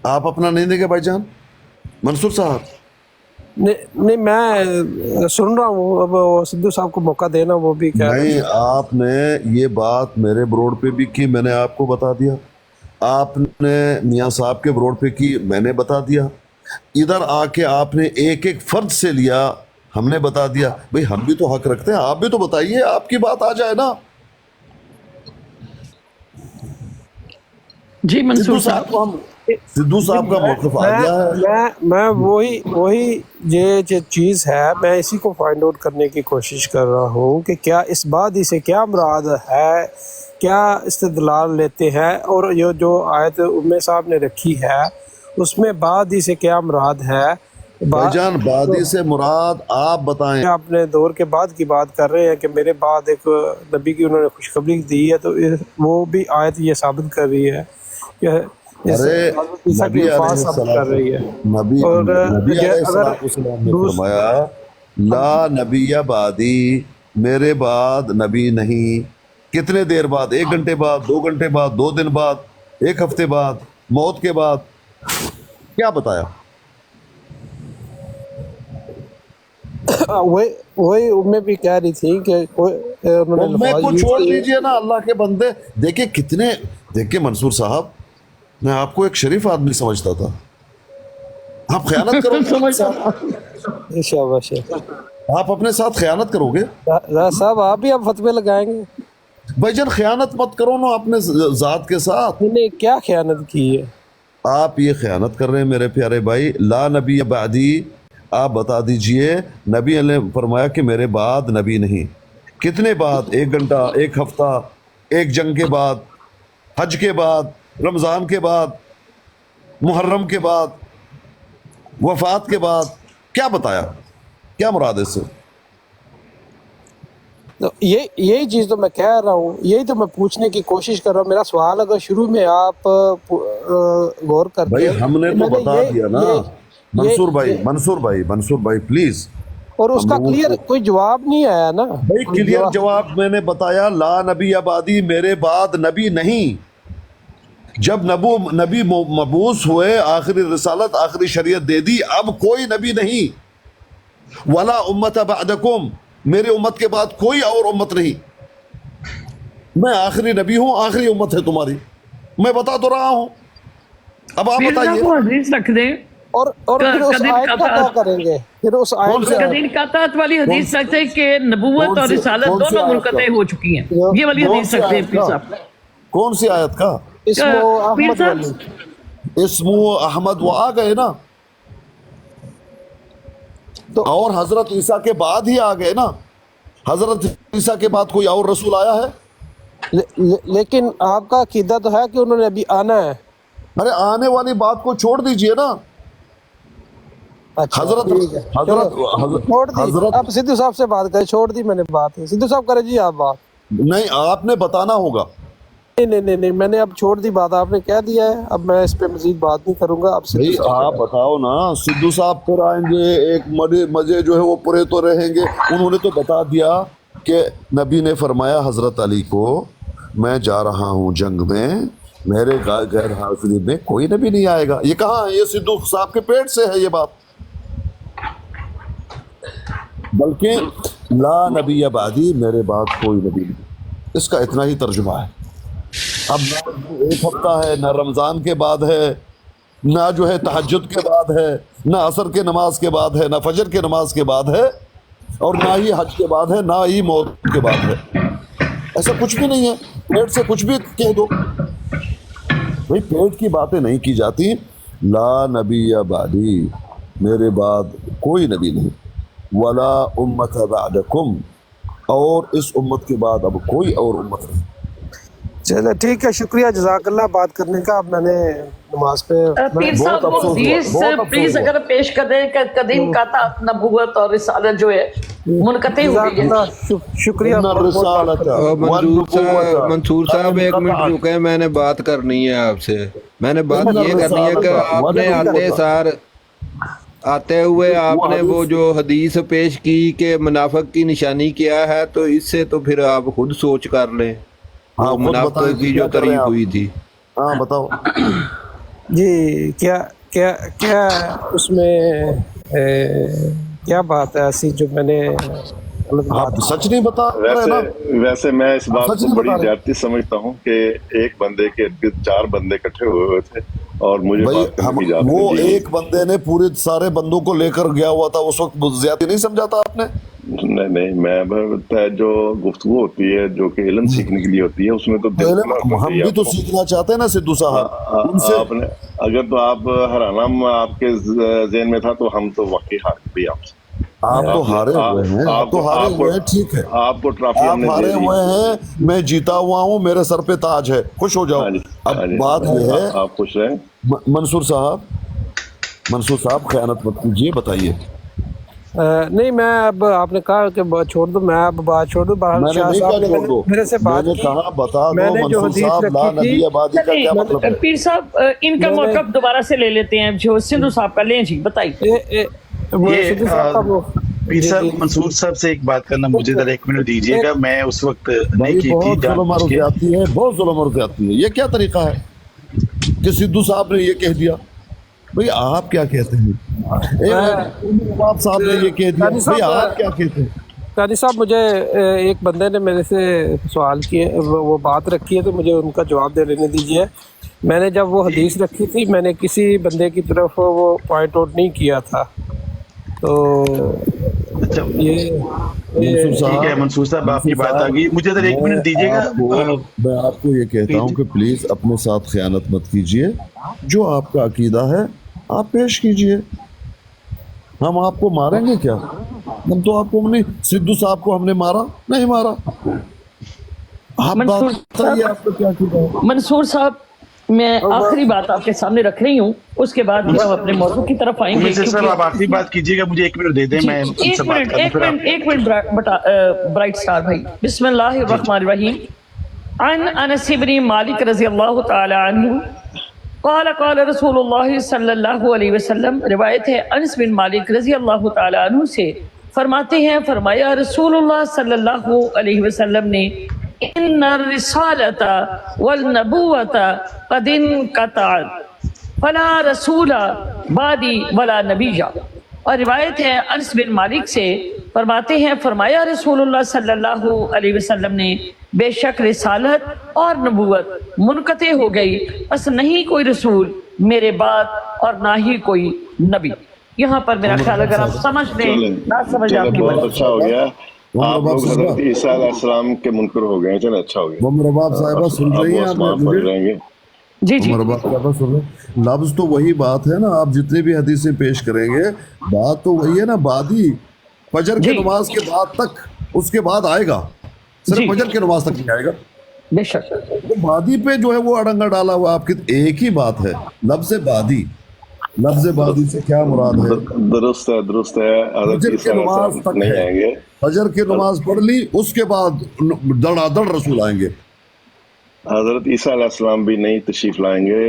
آپ اپنا نہیں دیں گے بھائی جان منصور صاحب؟ نہیں میں سن رہا ہوں، اب سدھو صاحب کو موقع دینا، وہ بھی کہہ رہے ہیں. نہیں، آپ نے یہ بات میرے بروڈ پہ بھی کی، میں نے آپ کو بتا دیا. آپ نے میاں صاحب کے بروڈ پہ کی، میں نے بتا دیا. ادھر آ کے آپ نے ایک ایک فرد سے لیا، ہم نے بتا دیا. بھئی ہم بھی تو حق رکھتے ہیں، آپ بھی تو بتائیے، آپ کی بات آ جائے نا. جی सिद्धू मंसूर साहब साहब, को हम सिद्धू साहब का मौक़िफ़ आ गया है। मैं वही ये जो चीज़ है, मैं इसी को फाइंड आउट करने की कोशिश कर रहा हूँ कि क्या इस बादी से क्या मुराद है, क्या इस्तिदलाल लेते हैं, और ये जो आयत उम्मे साहब ने रखी है उसमें बादी से क्या मुराद है। भाईजान बादी से मुराद आप बताएं। अपने दौर के बाद की बात कर रहे हैं कि मेरे बाद एक नबी की उन्होंने खुशखबरी दी है, तो वो भी आयत ये साबित कर रही है कि अरे ईसा की नबी वफात साबित कर रही है। नबी और नबी अगर अलैहिस्सलाम ने फरमाया ला नबिया बादी, मेरे बाद नबी नहीं। कितने देर बाद? 1 घंटे बाद, 2 घंटे बाद, 2 दिन बाद, 1 हफ्ते बाद, मौत के बाद? क्या बताया? वही उम्में भी कह रही थी कि उन्होंने मैं लफ्ज़ को यूज़ छोड़ किए। दीजिए ना, अल्लाह के बंदे। देखिए मंसूर साहब, मैं आपको एक शरीफ आदमी समझता था, आप खयानत करोगे, शाबाश। आप अपने साथ खयानत करोगे। राजा साहब आप भी अब फतवे लगाएंगे? भाईजान खयानत मत करो ना अपने ज़ात के साथ। मैंने क्या खयानत की है? आप ये खयानत कर रहे हैं मेरे प्यारे भाई। ला नबी बादी, आप बता दीजिए नबी ने फरमाया कि मेरे बाद नबी नहीं। कितने बाद? 1 घंटा, 1 हफ्ता, 1 जंग के बाद, हज के बाद, रमज़ान के बाद, मुहर्रम के बाद, वफात के बाद? क्या बताया? क्या मुराद है इससे? तो यही चीज़ तो मैं कह रहा हूँ, यही तो मैं पूछने की कोशिश कर रहा हूँ। मेरा सवाल अगर शुरू में आप गौर करते भाई हमने तो बता दिया ना मंसूर भाई प्लीज। और उसका क्लियर कोई जवाब नहीं आया ना भाई क्लियर जवाब मैंने बताया, ला नबी आबादी, मेरे बाद नबी नहीं। जब नबी मबूस हुए, आखिरी रिसालत, आखिरी शरीयत दे दी, अब कोई नबी नहीं। वला उम्मत बअदकुम, मेरे उम्मत के बाद कोई और उम्मत नहीं। मैं आखिरी नबी हूँ, आखिरी उम्मत है तुम्हारी। मैं बता तो रहा हूँ, अब आप बताइए। हदीस रख दें और फिर उस आयत का क्या करेंगे? फिर उस आयत से कदीन कातात वाली हदीस रखते हैं कि नबूवत और रिसालत दोनों मुनक़ते हो चुकी हैं। ये वाली हदीस रखते हैं पीर साहब। कौन सी आयत का? इस्मो अहमद वो आ गए ना, तो और हजरत ईसा के बाद ही आ गए ना। हजरत ईसा के बाद कोई और रसूल आया है? लेकिन आपका अकीदा तो है कि उन्होंने अभी आना है। अरे आने वाली बात को छोड़ दीजिए ना। अच्छा, हजरत छोड़ दी। अब सिद्धू साहब से बात करें, छोड़ दी मैंने बात। सिद्धू साहब करें जी आप बात। नहीं, आपने बताना होगा। नहीं, मैंने अब छोड़ दी बात, आपने कह दिया है, अब मैं इस पे मजीद बात नहीं करूंगा। अब भाई आप बताओ ना, सिद्धू साहब पर आएंगे, एक मजे जो है वो पूरे तो रहेंगे। उन्होंने तो बता दिया कि नबी ने फरमाया हजरत अली को, मैं जा रहा हूँ जंग में, मेरे गैर हाजिरी में कोई नबी नहीं आएगा। ये कहाँ है? ये सिद्धू साहब के पेट से है ये बात। बल्कि ला नबी आबादी, मेरे बाद कोई नबी नहीं, इसका इतना ही तर्जुमा है। अब ना 1 हफ्ता है, ना रमज़ान के बाद है, ना जो है तहज्जुद के बाद है, ना असर के नमाज के बाद है, ना फजर के नमाज के बाद है, और ना ही हज के बाद है, ना ही मौत के बाद है। ऐसा कुछ भी नहीं है। पेट से कुछ भी कह दो भाई, पेट की बातें नहीं की जाती। ला नबी आबादी, मेरे बाद कोई नबी नहीं। वला उम्मत बअदकुम, और इस उम्मत के बाद अब कोई और उम्मत नहीं। चलो ठीक है, शुक्रिया, जज़ाकल्लाह बात करने का। अब मैंने नमाज पे पीर साहब वो हदीस प्लीज अगर पेश कर दें कि कदीम कातात नबूवत और रिसालत जो है मुनक़ते हो गई है। शुक्रिया। मंसूर साहब 1 मिनट रुके, मैंने बात करनी है आपसे। मैंने बात ये करनी है कि आपने आते हुए आपने वो जो हदीस पेश की कि मुनाफिक की निशानी क्या है, तो इससे तो फिर आप खुद सोच कर लें। वो मुनाफिक की जो तारीफ हुई थी, हाँ बताओ जी। क्या उसमें क्या बात है ऐसी जो मैंने आप सच नहीं बता रहे ना? वैसे मैं इस बात को बड़ी ज्यादती समझता हूँ कि एक बंदे के 4 बंदे इकट्ठे हुए थे और मुझे वो एक बंदे ने पूरे सारे बंदों को लेकर गया हुआ था। उस वक्त ज्यादा नहीं समझा था आपने? नहीं नहीं, मैं बताता है जो गुफ्तगू होती है जो कि इल्म सीखने के लिए होती है, उसमें तो हम भी तो सीखना चाहते हैं ना सिद्धू साहब उनसे। आपने अगर तो आप हराना आपके ज़हन में था तो हम तो वाकई हार गए आपसे। आप तो हारे हुए हैं, आप तो हारे हुए हैं, ठीक है, आपको ट्रॉफी आप हमने दे हारे दी। हुए हैं, मैं जीता हुआ हूँ, मेरे सर पे ताज है, खुश हो जाओ। हाँ जी, अब हाँ जी, बात यह है आप खुश रहें। मंसूर साहब खयानत मत कीजिए, बताइए। नहीं, मैं अब आपने कहा कि छोड़ दो, मैं अब बात छोड़ दूं। बहरहाल मैंने शाह नहीं साहब कहा ने छोड़ दो, मेरे से बात मैंने की, कहा बता दो मैंने जो मंसूर हदीस साहब, ला रखी थी। नबी आबादी का क्या मतलब है? पीर साहब इनका मैंने- मौकफ दोबारा से ले लेते हैं, जो सिद्धू साहब का लें जी, बताइए। सिद्धू साहब का वो पीर जी, साहब जी। मंसूर साहब से एक बात करना, मुझे जरा 1 मिनट दीजिएगा, मैं उस वक्त नहीं भाई की थी बहुत जुल्म और जानबूझ के। ज्यादती है, बहुत जुल्म और ज्यादती है। ये क्या तरीका है कि सिद्धू साहब ने ये कह दिया? भाई आप क्या कहते हैं? नवाब साहब ने ये कह दिया, भाई आप क्या कहते हैं? कानी साहब, मुझे एक बंदे ने मेरे से सवाल किए, वो बात रखी है, तो मुझे उनका जवाब दे लेने दीजिए। मैंने जब वो हदीस रखी थी, मैंने किसी बंदे की तरफ वो पॉइंट आउट नहीं किया था, तो अच्छा ये ठीक है मंसूर साहब, आपकी बात आ गई, मुझे जरा 1 मिनट दीजिएगा। मैं आपको ये कहता हूँ कि प्लीज अपने साथ खयानत मत कीजिए, जो आपका अकीदा है आप पेश कीजिए। हम आपको मारेंगे क्या? हम तो आपको नहीं, सिद्धू साहब को हमने मारा नहीं, मारा। आप बात बताइए, आपको क्या अकीदा है? मंसूर साहब, मैं आखिरी बात आपके सामने रख रही हूँ, उसके बाद हम अपने मौजू की तरफ आएंगे। मिस्टर साहब आप आखिरी बात कीजिएगा, मुझे 1 मिनट दे दें, मैं उनसे बात करूं फिर आप। एक मिनट ब्राइट स्टार भाई, बिस्मिल्लाहिर्रहमानिर्रहीम। अन अनस इब्न मालिक रज़ियल्लाहु तआला अन्हु क़ाल रसूलुल्लाह सल्लल्लाहु अलैहि वसल्लम, रिवायत है अनस बिन मालिक रज़ियल्लाहु तआला अन्हु से, फरमाते हैं फरमाया रसूलुल्लाह सल्लल्लाहु अलैहि वसल्लम ने, इन्ना रिसालता वल नबुव्वता क़द इनक़तअत फला रसूला बादी वला नबिय्या। और रिवायत है अनस बिन मालिक से, फरमाते हैं फरमाया रसूलुल्लाह सल्लल्लाहु अलैहि वसल्लम ने, बेशक रिसालत और नबूवत मुनक़ते हो गई, बस नहीं कोई रसूल मेरे बाद और ना ही कोई नबी। यहाँ पर मेरा ख्याल अगर आप समझ लें, ना समझ आपकी बहुत बात। अच्छा हो गया, आप लोग हज़रत ईसा अलैहिस्सलाम के मुनकर हो गए, चलो अच्छा हो गया। रबाब साहिबा सुन रही हैं आप मुझे? रहेंगे जी जी, रबाब साहिबा सुन रहे? लफ्ज तो वही बात है ना, आप जितने भी हदीसें पेश करेंगे बात तो वही है ना, बादी फजर के नमाज के बाद तक, उसके बाद आएगा, सिर्फ फजर के नमाज तक नहीं आएगा। बेशक तो बादी पे जो है वो अड़ंगा डाला हुआ, आपकी एक ही बात है, लफ्ज बादी। लफ्ज बादी से क्या मुराद है? दुरुस्त है, दुरुस्त है। फजर की नमाज तक नहीं है, आएंगे, फजर की नमाज पढ़ ली, उसके बाद दड़ादड़ रसूल आएंगे। हजरत ईसा अलैहिस्सलाम भी नई तशरीफ लाएंगे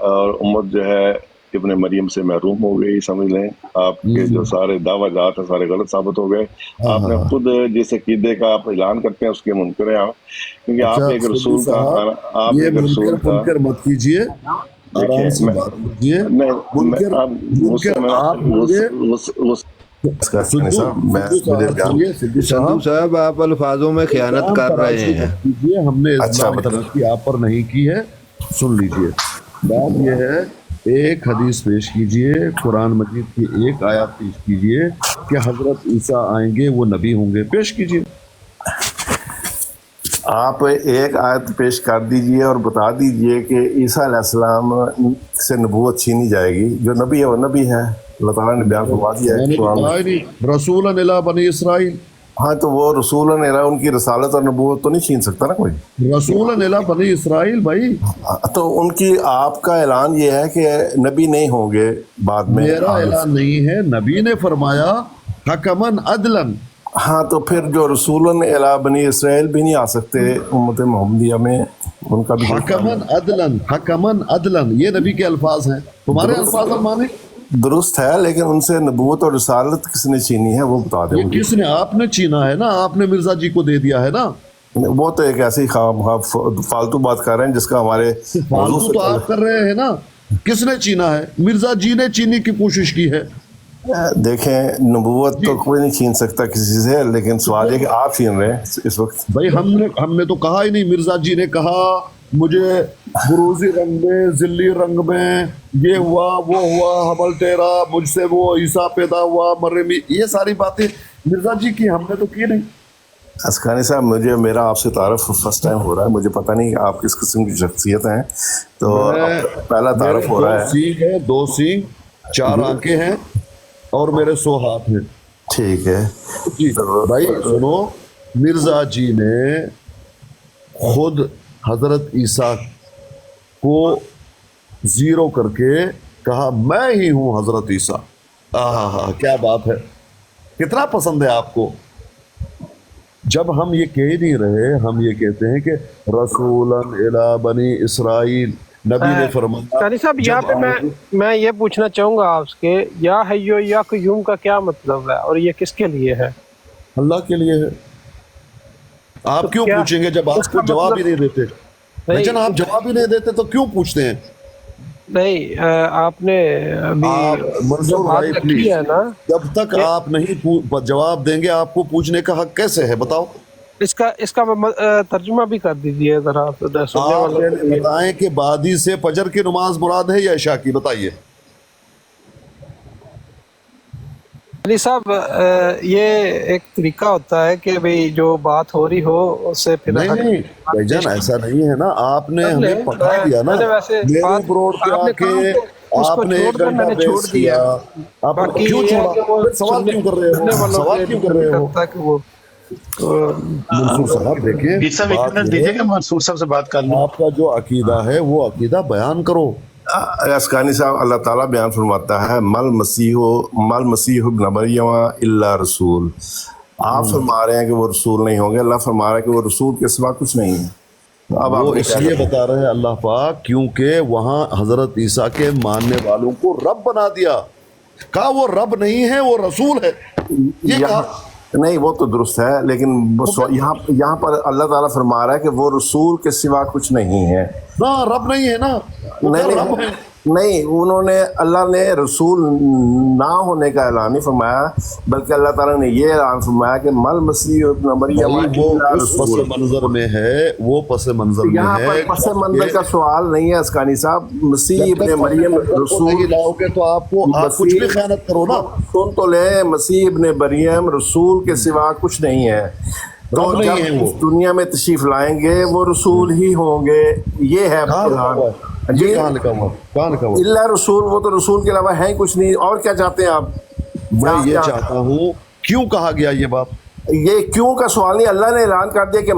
और उम्मत जो है इब्ने मरियम से महरूम हो गई, समझ लें। आपके जो सारे दावाजात हैं सारे गलत साबित हो गए। आपने खुद जिस अकीदे का आप ऐलान करते हैं उसके मुनकर हैं आप, क्योंकि आप एक रसूल का, आप ये एक रसूल का, मुनकर मत कीजिए, आराम से बात कीजिए। सिद्धू साहब आप अल्फाजों में खयानत कर रहे हैं। हमने की आप पर नहीं की है, सुन लीजिए। बात यह है, एक हदीस पेश कीजिए, कुरान मजीद की एक आयत पेश कीजिए कि हजरत ईसा आएंगे, वो नबी होंगे, पेश कीजिए। आप एक आयत पेश कर दीजिए और बता दीजिए कि ईसा अलैहिस्सलाम से नबूवत छीनी जाएगी, जो नबी है वो नबी है, अल्लाह ताला ने बयान फरमा दिया है। रसूलन इला बनी इसराइल, हाँ तो वो रसूलन इला, उनकी रसालत और नबूवत तो नहीं छीन सकता ना कोई। रसूलन इला बनी इसराइल भाई, तो उनकी, आपका ऐलान ये है कि नबी नहीं होंगे बाद में। मेरा ऐलान नहीं है, नबी ने फरमाया हकमन अदलन। हाँ तो फिर जो रसूलन इला बनी इसराइल भी नहीं आ सकते उम्मत मोहम्मदिया में, उनका भी हकमन अदलन, हकमन अदलन, ये नबी के अल्फाज हैं, तुम्हारे अल्फाज हम माने? दुरुस्त है, लेकिन उनसे नबूवत और रसालत किसने छीनी है वो बता दें। किसने? आपने छीना है ना, आपने मिर्जा जी को दे दिया है ना। वो तो एक ऐसी फालतू बात कर रहे हैं जिसका हमारे फालतू तो आप कर रहे हैं ना। किसने छीना है? मिर्जा जी ने छीनने की कोशिश की है। देखें, नबूवत तो कोई नहीं छीन सकता किसी से, लेकिन सवाल है कि आप छीन रहे हैं इस वक्त। भाई हमने तो कहा ही नहीं। मिर्जा जी ने कहा मुझे बुरूजी रंग में, जिल्ली रंग में ये हुआ वो हुआ, हबल तेरा, मुझसे वो ईसा पैदा हुआ, मरमी, ये सारी बातें मिर्जा जी की हमने तो की नहीं। असखानी साहब, मेरा आपसे तारुफ फर्स्ट टाइम हो रहा है, मुझे पता नहीं आप किस किस्म की शख्सियत हैं, तो पहला तारुफ हो रहा है। 2 सींग है, 2 सींग, 4 आंखें हैं और मेरे 100 हाथ हैं। ठीक है जी भाई सुनो, मिर्जा जी ने खुद हजरत ईसा को जीरो करके कहा मैं ही हूं हजरत ईसा। आहा, क्या बात है, कितना पसंद है आपको। जब हम ये कह नहीं रहे, हम ये कहते हैं कि रसूलन इला बनी इसराइल, नबी ने फरमाया। कानी साहब, यहाँ पे मैं ये पूछना चाहूँगा आपसे, या हय्यो या क़य्यूम का क्या मतलब है और ये किसके लिए है? अल्लाह के लिए है। आप क्यों पूछेंगे जब आपको जवाब ही नहीं देते? भाईजान, आप जवाब ही नहीं देते तो क्यों पूछते हैं? नहीं, आपने अभी मंसूर भाई प्लीज, है ना, जब तक आप नहीं जवाब देंगे आपको पूछने का हक कैसे है बताओ? इसका तर्जुमा भी कर दीजिए जरा, सुनने वाले बताएं कि बादी से फजर की नमाज मुराद है या इशा की, बताइए। अली साहब, ये एक तरीका होता है कि भाई जो बात हो रही हो उससे फिर नहीं भाईजान, ऐसा नहीं है ना, आपने हमें पका दिया ना, मेरे ब्रोड पे आके आपने एक घंटा बहस किया। आप क्यों छोड़ा? सवाल क्यों कर रहे हो? सवाल क्यों कर रहे हो? मंसूर साहब देखिए, दीजिएगा, मंसूर साहब से बात कर लो। आपका जो अकीदा है वो अकीदा बयान करो। असखानी साहब, अल्लाह ताला बयान फरमाता है मल मसीह इब्न मरियम इल्ला रसूल। आप फरमा रहे हैं कि वो रसूल नहीं होंगे, अल्लाह फरमा रहा है कि वो रसूल के सिवा कुछ नहीं है। तो अब वो इसलिए बता रहे हैं अल्लाह पाक क्योंकि वहां हजरत ईसा के मानने वालों को रब बना दिया। कहा वो रब नहीं है, वो रसूल है, ये कहा नहीं, वो तो दुरुस्त है, लेकिन यहाँ पर अल्लाह ताला फरमा रहा है कि वो रसूल के सिवा कुछ नहीं है ना, रब नहीं है ना। नहीं, उन्होंने, अल्लाह ने रसूल ना होने का ऐलान नहीं फरमाया, बल्कि अल्लाह ताला ने ये ऐलान फरमाया कि मल मसीह इब्न मरियम। वो उस पस मंजर में है, वो पस मंजर में यहाँ पर पस मंजर का सवाल नहीं है असकानी साहब। मसीह इब्न मरियम रसूल लाओगे तो आपको आप कुछ भी खयानत करो ना। सुन तो ले, मसीह इब्न मरियम रसूल के सिवा कुछ नहीं है। तो जब वो दुनिया में तशरीफ लाएंगे वो रसूल ही होंगे, ये है इल्ला रसूल, वो तो रसूल के अलावा है ही कुछ नहीं। और क्या चाहते हैं आप? मैं ये चाहता हूँ, क्यों कहा गया ये बात? ये क्यों का सवाल नहीं, अल्लाह ने ऐलान कर दिया कि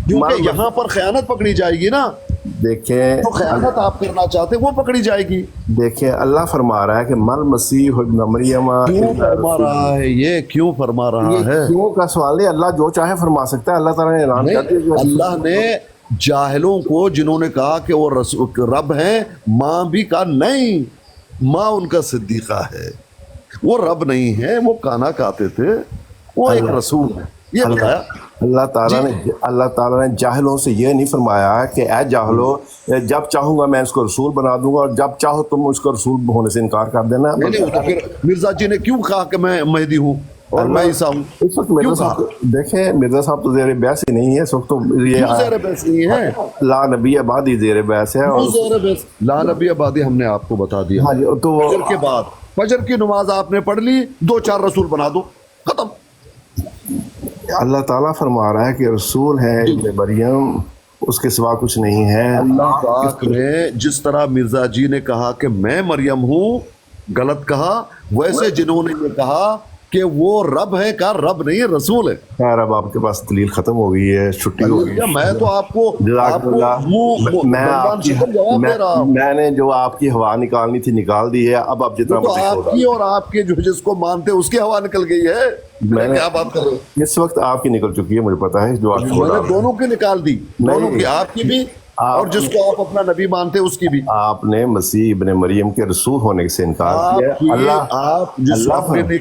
क्योंकि यहाँ पर खयानत पकड़ी जाएगी ना। देखें, तो खयानत आप करना चाहते वो पकड़ी जाएगी। देखें, अल्लाह फरमा रहा है कि मल मसीह इब्न मरियम। क्यों फरमा रहा है ये? क्यों फरमा रहा है? क्यों का सवाल नहीं, अल्लाह जो चाहे फरमा सकता है। अल्लाह ताला ने ऐलान कर दिया। अल्लाह ने जाहिलों को जिन्होंने कहा कि वो रब हैं, माँ भी कहा नहीं, माँ उनका सिद्दीक़ा है, वो रब नहीं है, वो काना कहते थे, वो एक रसूल है, ये बताया। अल्लाह ताला ने जाहिलों से ये नहीं फरमाया कि ऐ जाहिलो, जब चाहूंगा मैं इसको रसूल बना दूंगा और जब चाहो तुम उसको रसूल होने से इनकार कर देना। तो फिर मिर्जा जी ने क्यों कहा कि मैं मेहदी हूँ और मैं ईसा हूँ? इस वक्त मिर्जा साहब, देखें, मिर्जा साहब तो ज़ेर बहस ही नहीं है इस वक्त, तो ये ज़ेर बहस नहीं है, ला नबी आबादी ज़ेर बहस है। और ला नबी आबादी हमने आपको बता दिया। हाँ जी, तो फजर के बाद फजर की नमाज आपने पढ़ ली, 2-4 रसूल बना दो, खत्म। अल्लाह ताला फरमा रहा है कि रसूल है इब्न मरियम, उसके सिवा कुछ नहीं है। अल्लाह पाक ने जिस तरह मिर्जा जी ने कहा कि मैं मरियम हूँ, गलत कहा, वैसे जिन्होंने ये कहा कि वो रब है, का रब नहीं है, रसूल है। यार अब आपके पास दलील खत्म हो गई है, छुट्टी हो गई। मैं तो आपको मैंने जो आपकी हवा निकालनी थी निकाल दी है। अब आप जितना तो आपकी और आपके जो जिसको मानते उसकी हवा निकल गई है। मैंने क्या बात कर रहे हो? इस वक्त आपकी निकल चुकी है, मुझे पता है। जो आप मैंने दोनों की निकाल दी, दोनों की, आपकी भी और जिसको आप अपना नबी मानते उसकी भी। आपने मसीह इब्न मरियम के रसूल होने से इनकार किया। आप जिस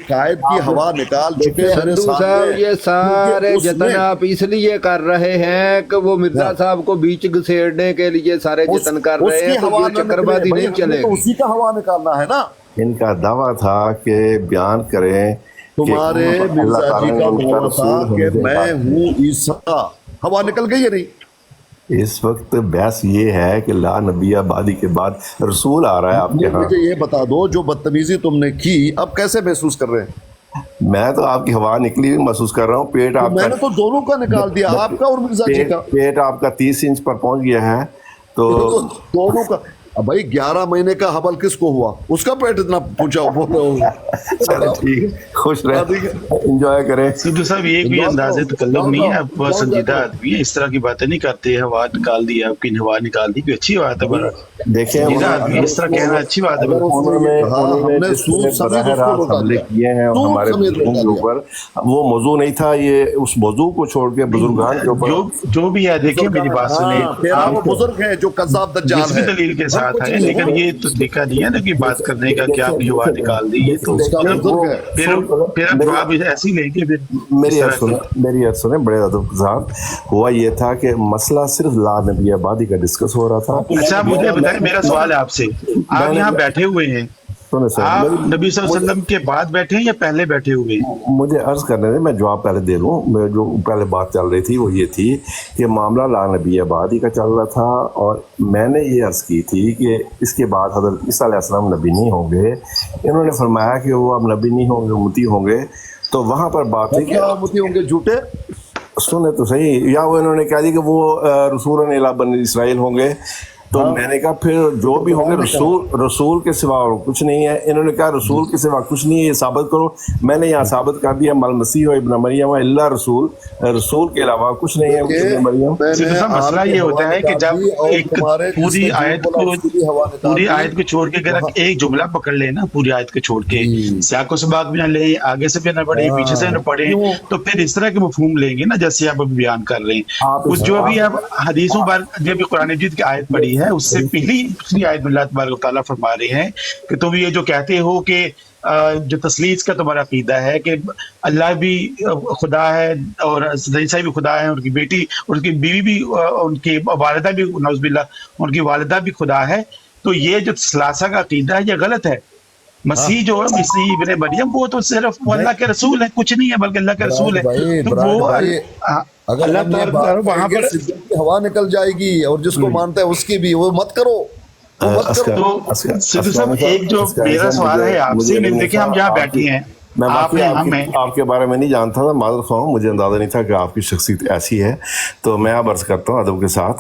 कायद की हवा निकाल चुके हैं साहब, ये सारे जतन आप इसलिए कर रहे हैं कि वो मिर्जा साहब को बीच घसीटने के लिए सारे जतन कर रहे हैं, तो चक्रबाजी नहीं चलेगी। उसी का हवा निकालना है ना। इनका दावा था कि बयान करें, तुम्हारे मिर्जा जी का दावा था कि मैं हूँ ईसा, हवा निकल गई है नहीं। इस वक्त बहस ये है कि ला नबी आबादी के बाद रसूल आ रहा है आपके यहाँ। मुझे ये बता दो, जो बदतमीजी तुमने की अब कैसे महसूस कर रहे हैं? मैं तो आपकी हवा निकली हुई महसूस कर रहा हूँ। पेट आपका, मैंने तो दोनों का निकाल दिया, आपका और मिर्जा जी का। पेट आपका 30 इंच पर पहुंच गया है तो दोनों का। अब भाई 11 महीने का हबल किसको हुआ, उसका पेट इतना पूछा बोल रहे हो। चलो ठीक है, खुश रहे, एंजॉय करें। सिद्धू साहब ये कोई अंदाज़े तकल्लुफ़ नहीं है, आप बहुत संजीदा आदमी है, इस तरह की बातें नहीं करते। हवा निकाल दी, आपकी हवा निकाल दी, कोई अच्छी बात है। बड़ा देखिए संजीदा आदमी इस तरह कहना अच्छी बात है। हमने सूद समेत उसको लौटा दिया, किए हैं सूद हमारे समेत बुजुर्गों के लौटा ऊपर, वो मौजू नहीं था, ये उस मौजू को छोड़ के बुजुर्गान के ऊपर जो भी है, देखिए मेरी बात सुने, तेरा वो बुजुर्ग है जो कज़्ज़ाब दज्जाल जिस भी है। दलील के साथ है, लेकिन ये तो तरीका नहीं है ना कि बात करने का कि आपकी हवा निकाल दी। ये तो फिर आप ऐसे ही लेंगे फिर। मेरी अर्ज सुने बड़े अदब के साथ। हुआ ये था कि मसला सिर्फ ला नबी आबादी का डिस्कस हो रहा था। अच्छा मुझे बताएं, मेरा सवाल है आपसे, आप यहाँ बैठे हुए हैं, सुने सर, आप नबी सल्लल्लाहु अलैहि वसल्लम के बाद बैठे हैं या पहले बैठे हुए हैं? मुझे अर्ज करने दें, मैं जवाब पहले दे लूँ। जो पहले बात चल रही थी वो ये थी कि मामला ला नबी आबादी का चल रहा था, और मैंने ये अर्ज की थी कि इसके बाद हज़रत ईसा अलैहिस्सलाम नबी नहीं होंगे। इन्होंने फरमाया कि वो अब नबी नहीं होंगे, उम्मती होंगे। तो वहाँ पर बात है कि उम्मती होंगे झूठे, सुने तो सही, या वो इन्होंने कह दी कि वो रसूलन इला बनी इसराइल होंगे। तो मैंने कहा फिर जो भी होंगे रसूल के सिवा और कुछ नहीं है। इन्होंने कहा रसूल के सिवा कुछ नहीं है, ये साबित करो। मैंने यहाँ साबित कर दिया, मल मसीह व इब्न मरियम इल्ला रसूल, रसूल के अलावा कुछ नहीं है। मसला ये होता है कि जब एक पूरी आयत को छोड़ के अगर एक जुमला पकड़ ले ना, पूरी आयत को छोड़ के सियाको सबाक भी ना ले, आगे से भी ना पढ़े, पीछे से ना पढ़े, तो फिर इस तरह के मफहूम लेंगे ना जैसे आप अभी बयान कर रहे हैं। कुछ जो अभी आप हदीसों पर जब कुरान मजीद की आयत पढ़ी है, उससे पिछली आयत में अल्लाह तबारक व तआला फरमा रहे हैं कि तुम ये जो कहते हो कि जो तस्लीस का तुम्हारा अकीदा है कि अल्लाह भी खुदा है और ईसा भी खुदा है, उनकी बेटी, उनकी बीवी भी, उनकी वालिदा भी, नौज़ुबिल्लाह उनकी वालिदा भी खुदा है, तो ये जो सलासा का अकीदा है ये गलत है। मसीह जो है, मसीह इब्ने मरियम, वो तो सिर्फ वो अल्लाह के रसूल है, कुछ नहीं है बल्कि अल्लाह के रसूल है। तो वो अगर वहाँ पर हवा निकल जाएगी और जिसको मानता है उसकी भी, वो मत करो। तो सिद्धू साहब एक जो मेरा सवाल है आपसे, देखिए हम जहाँ बैठे हैं, मैं आपके बारे में नहीं जानता था, माज़रत ख्वाह, मुझे अंदाजा नहीं था कि आपकी शख्सियत ऐसी है। तो मैं अब अर्ज करता हूँ अदब के साथ।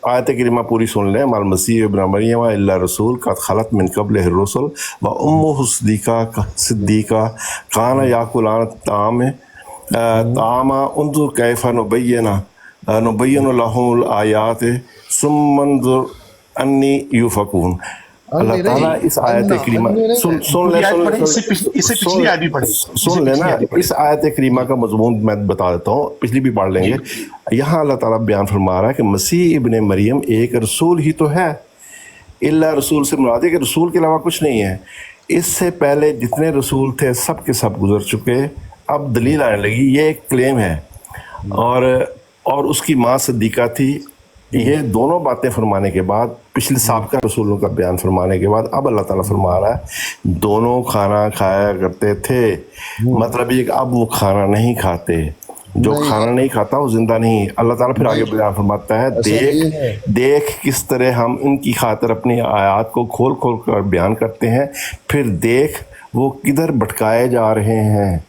आयत करीमा पूरी सुन लें। मल मसीह इब्न मरियम इल्ला रसूल कद खलत मिन क़ब्लिहि रुसूल व उम्मुहु सिद्दीक़ा काना याकुलान तामा उन्जुर कैफ़ा नुबय्यिनु लहुमुल आयात सुम्मा उन्जुर अन्नी युफ़कून। अल्लाह ताला इस आयत करीमा सुन लेना। इस आयत करीमा का मज़मून मैं बता देता हूँ, पिछली भी पढ़ लेंगे। यहाँ अल्लाह ताला बयान फरमा रहा है कि मसीह इब्ने मरियम एक रसूल ही तो है। इल्ला रसूल से मुराद है कि रसूल के अलावा कुछ नहीं है। इससे पहले जितने रसूल थे सब के सब गुजर चुके। अब दलील आने लगी, ये एक क्लेम है, और उसकी माँ सिद्दीक़ा थी। ये दोनों बातें फरमाने के बाद, पिछले साबिक़ा रसूलों का बयान फरमाने के बाद, अब अल्लाह ताला फरमा रहा है दोनों खाना खाया करते थे। मतलब ये कि अब वो खाना नहीं खाते, जो खाना नहीं खाता वो जिंदा नहीं। अल्लाह ताला फिर आगे बयान फरमाता है, देख किस तरह हम इनकी खातिर अपनी आयात को खोल खोल कर बयान करते हैं, फिर देख वो किधर भटकाए जा रहे हैं।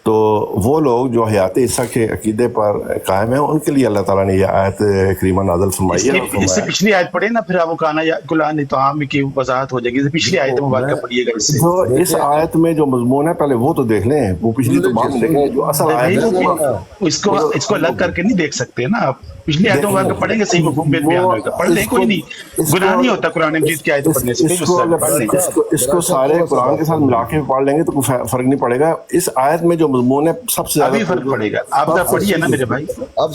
तो वो लोग जो हयात ईसा के अकीदे पर कायम है, उनके लिए अल्लाह ताला ने ये आयत करीमा नाज़िल फरमाई है। इससे पिछली आयत पढ़े ना, फिर आप खाना या कुलान तो आम की वजाहत हो जाएगी। पिछली आयत मुबारक पढ़िएगा इससे। तो इस आयत में जो मजमून है पहले वो तो देख लें, वो पिछली तो बाद में देखें। जो असल आयत है इसको अलग करके नहीं देख सकते ना आप। पिछली आयतों मुबारक पढ़ेंगे, सही मफहूम में बयान होगा। पढ़ लें, कोई नहीं, गुनाह नहीं होता कुरान मजीद की आयत पढ़ने से। इसको सारे कुरान के साथ मिला के पढ़ लेंगे तो कोई फर्क नहीं पड़ेगा। इस आयत में जो मजमून है सबसे ज्यादा फर्क पड़ेगा। आप पढ़िए ना मेरे भाई, अब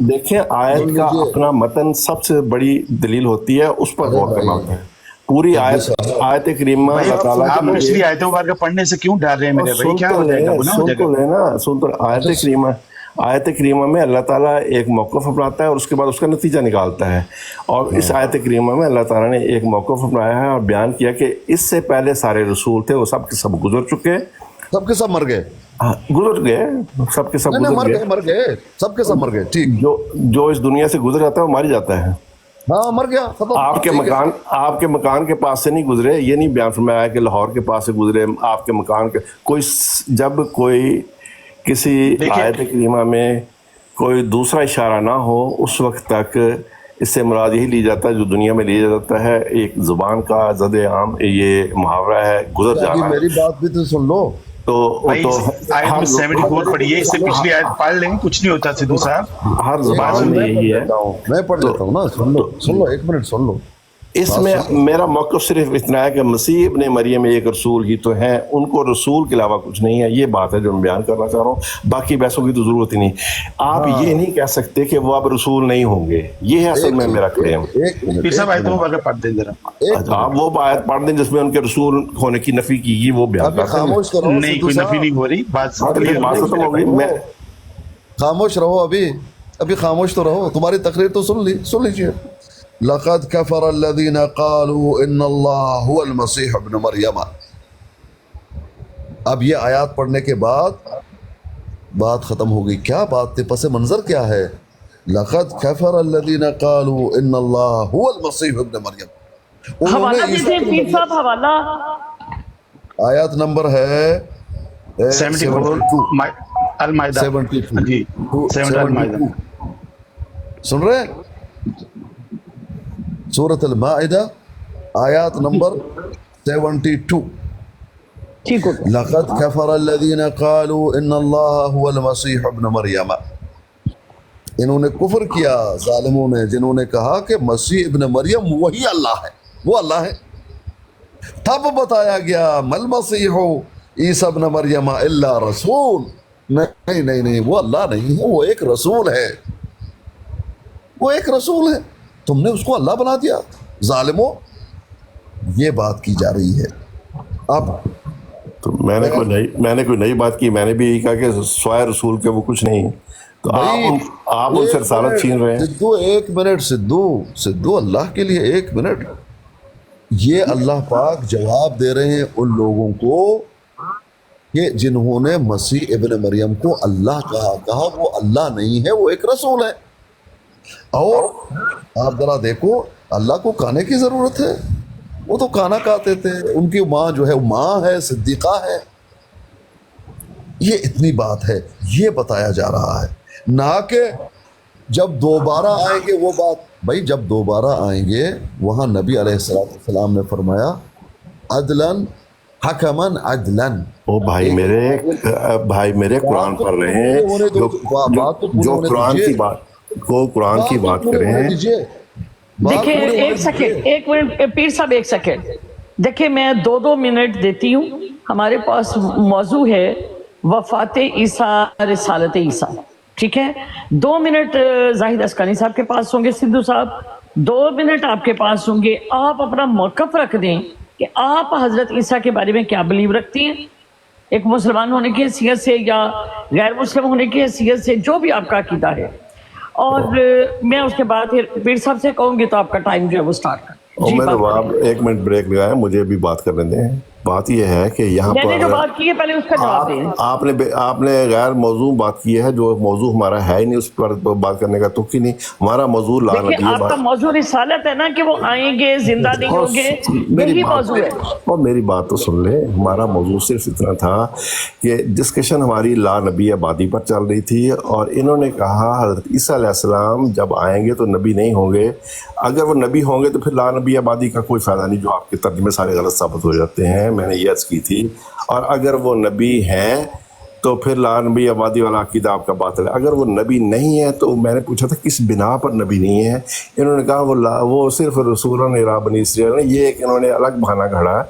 देखें आयत का अपना मतन सबसे बड़ी दलील होती है, उस पर गौर करना होता है। पूरी आयत करीमा आप पिछली आयतों मुबारक पढ़ने से क्यों डर रहे हैं मेरे भाई? क्या हो जाएगा? सुन तो आयत करीमा में अल्लाह ताला एक मौक़िफ़ अपनाता है और उसके बाद उसका नतीजा निकालता है। और इस आयत करीमा में अल्लाह ताला ने एक मौक़िफ़ अपनाया है और बयान किया कि इससे पहले सारे रसूल थे, वो सब के सब गुजर चुके, सबके सब मर गए, गुजर गए, सबके सब मर गए, सबके सब मर गए। ठीक, जो इस दुनिया से गुजर जाता है वो मार जाता है। ہاں مر گیا ختم. آپ کے مکان کے پاس سے نہیں گزرے، یہ نہیں بیان فرمایا کہ لاہور کے پاس سے گزرے، آپ کے مکان کے جب کوئی کسی آیت کریمہ میں کوئی دوسرا اشارہ نہ ہو اس وقت تک اس سے مراد یہی لی جاتا ہے جو دنیا میں لیا جاتا ہے، ایک زبان کا زد عام یہ محاورہ ہے، گزر جانا. میری بات بھی تو سن لو. تو آیت میں 74 پڑھی ہے، اس سے پچھلی آیت پڑھ لیں، کچھ نہیں ہوتا سدھو صاحب. ہر زبان میں یہی ہے. میں پڑھ لیتا ہوں نا، سن لو 1 منٹ سن لو. اس میں میرا موقف صرف اتنا ہے کہ مسیح ابن مریم ایک رسول ہی تو ہیں، ان کو رسول کے علاوہ کچھ نہیں ہے. یہ بات ہے جو میں بیان کرنا چاہ رہا ہوں، باقی بحثوں کی تو ضرورت ہی نہیں. آپ یہ نہیں کہہ سکتے کہ وہ اب رسول نہیں ہوں گے، یہ ہے اصل میں میرا کلیم. پھر صاحب آیت مبارکہ پڑھ دیں ذرا. آپ وہ آیت پڑھ دیں جس میں ان کے رسول ہونے کی نفی کی گئی، وہ بیان کرتے ہیں. نہیں کوئی نفی نہیں ہو رہی، بات ختم ہو گئی. میں خاموش رہو، ابھی خاموش تو رہو، تمہاری تقریر تو سن لیجیے. لقد كفر الذين قالوا ان الله هو المسيح ابن مریم. اب یہ آیات پڑھنے کے بعد بات ختم ہو گئی. کیا بات تھی، پس منظر کیا ہے؟ لقد كفر الذين قالوا ان الله هو المسيح ابن مریم. حوالہ دیجئے پیر صاحب، حوالہ. آیات نمبر ہے 74 المائدہ. 72 جی 72 المائدہ. سن رہے ہیں؟ سورۃ المائدہ آیات نمبر 72. ٹھیک ہو گیا. لقد كفر الذين قالوا ان الله هو المسيح ابن مریم. انہوں نے کفر کیا ظالموں نے جنہوں نے کہا کہ مسیح ابن مریم وہی اللہ ہے، وہ اللہ ہے. تب بتایا گیا مل مسیح عیسی ابن مریم الا رسول. نہیں وہ اللہ نہیں ہے، وہ ایک رسول ہے، وہ ایک رسول ہے. تم نے اس کو اللہ بنا دیا ظالموں. یہ بات کی جا رہی ہے. اب تو میں نے کوئی نئی بات کی. میں نے بھی یہی کہا کہ سوائے رسول کے وہ کچھ نہیں. تو آپ ان سے رسالت چھین رہے ہیں. سدھو 1 منٹ، سدھو اللہ کے لیے 1 منٹ. یہ اللہ پاک جواب دے رہے ہیں ان لوگوں کو کہ جنہوں نے مسیح ابن مریم کو اللہ کہا وہ اللہ نہیں ہے، وہ ایک رسول ہے. اور آپ ذرا دیکھو، اللہ کو کھانے کی ضرورت ہے؟ وہ تو کھانا کھاتے تھے. ان کی ماں جو ہے وہ ماں ہے، صدیقہ ہے. یہ اتنی بات ہے، یہ بتایا جا رہا ہے. نہ کہ جب دوبارہ آئیں گے وہ بات. بھائی جب دوبارہ آئیں گے وہاں نبی علیہ السلام نے فرمایا عدلاً حکماً عدلاً. او بھائی میرے قرآن پڑھ رہے ہیں، جو قرآن کی بات کریں. دیکھیں ایک سیکنڈ، 1 منٹ پیر صاحب، 1 سیکنڈ. دیکھیں میں 2 منٹ دیتی ہوں. ہمارے پاس موضوع ہے وفات عیسیٰ، رسالت عیسیٰ. ٹھیک ہے، 2 منٹ زاہد اسکانی صاحب کے پاس ہوں گے، سدھو صاحب 2 منٹ آپ کے پاس ہوں گے. آپ اپنا موقف رکھ دیں کہ آپ حضرت عیسیٰ کے بارے میں کیا بلیو رکھتی ہیں، ایک مسلمان ہونے کی حیثیت سے یا غیر مسلم ہونے کی حیثیت سے، جو بھی آپ کا عقیدہ ہے. اور میں اس کے بعد پیر صاحب سے کہوں گی تو آپ کا ٹائم جو ہے وہ سٹارٹ کر. میں تو آپ 1 منٹ بریک لگایا، مجھے بھی بات کرنے دیں. بات یہ ہے کہ یہاں میں نے جو پر بات کی ہے پہلے اس کا جواب دیں. آپ نے غیر موضوع بات کی ہے، جو موضوع ہمارا ہے ہی نہیں، اس پر بات کرنے کا تو کی نہیں. ہمارا موضوع لا نبی ہے. آپ کا موضوع رسالت ہے نا، کہ وہ آئیں گے زندہ نہیں ہوں گے، یہی موضوع ہے. اور میری بات تو سن لیں. ہمارا موضوع صرف اتنا تھا کہ ڈسکشن ہماری لا نبی آبادی پر چل رہی تھی، اور انہوں نے کہا حضرت عیسیٰ علیہ السلام جب آئیں گے تو نبی نہیں ہوں گے. اگر وہ نبی ہوں گے تو پھر لا نبی آبادی کا کوئی فائدہ نہیں، جو آپ کے ترجمے سارے غلط ثابت ہو جاتے ہیں. میں نے یہ عرض کی تھی. اور اگر وہ نبی ہیں تو پھر لا نبی آبادی والا عقیدہ آپ کا باطل ہے. اگر وہ نبی نہیں ہے تو میں نے پوچھا تھا کس بنا پر نبی نہیں ہے. انہوں نے کہا وہ صرف رسولوں نے بنی اسرائیل نے. یہ ایک انہوں نے الگ بہانہ گھڑا ہے،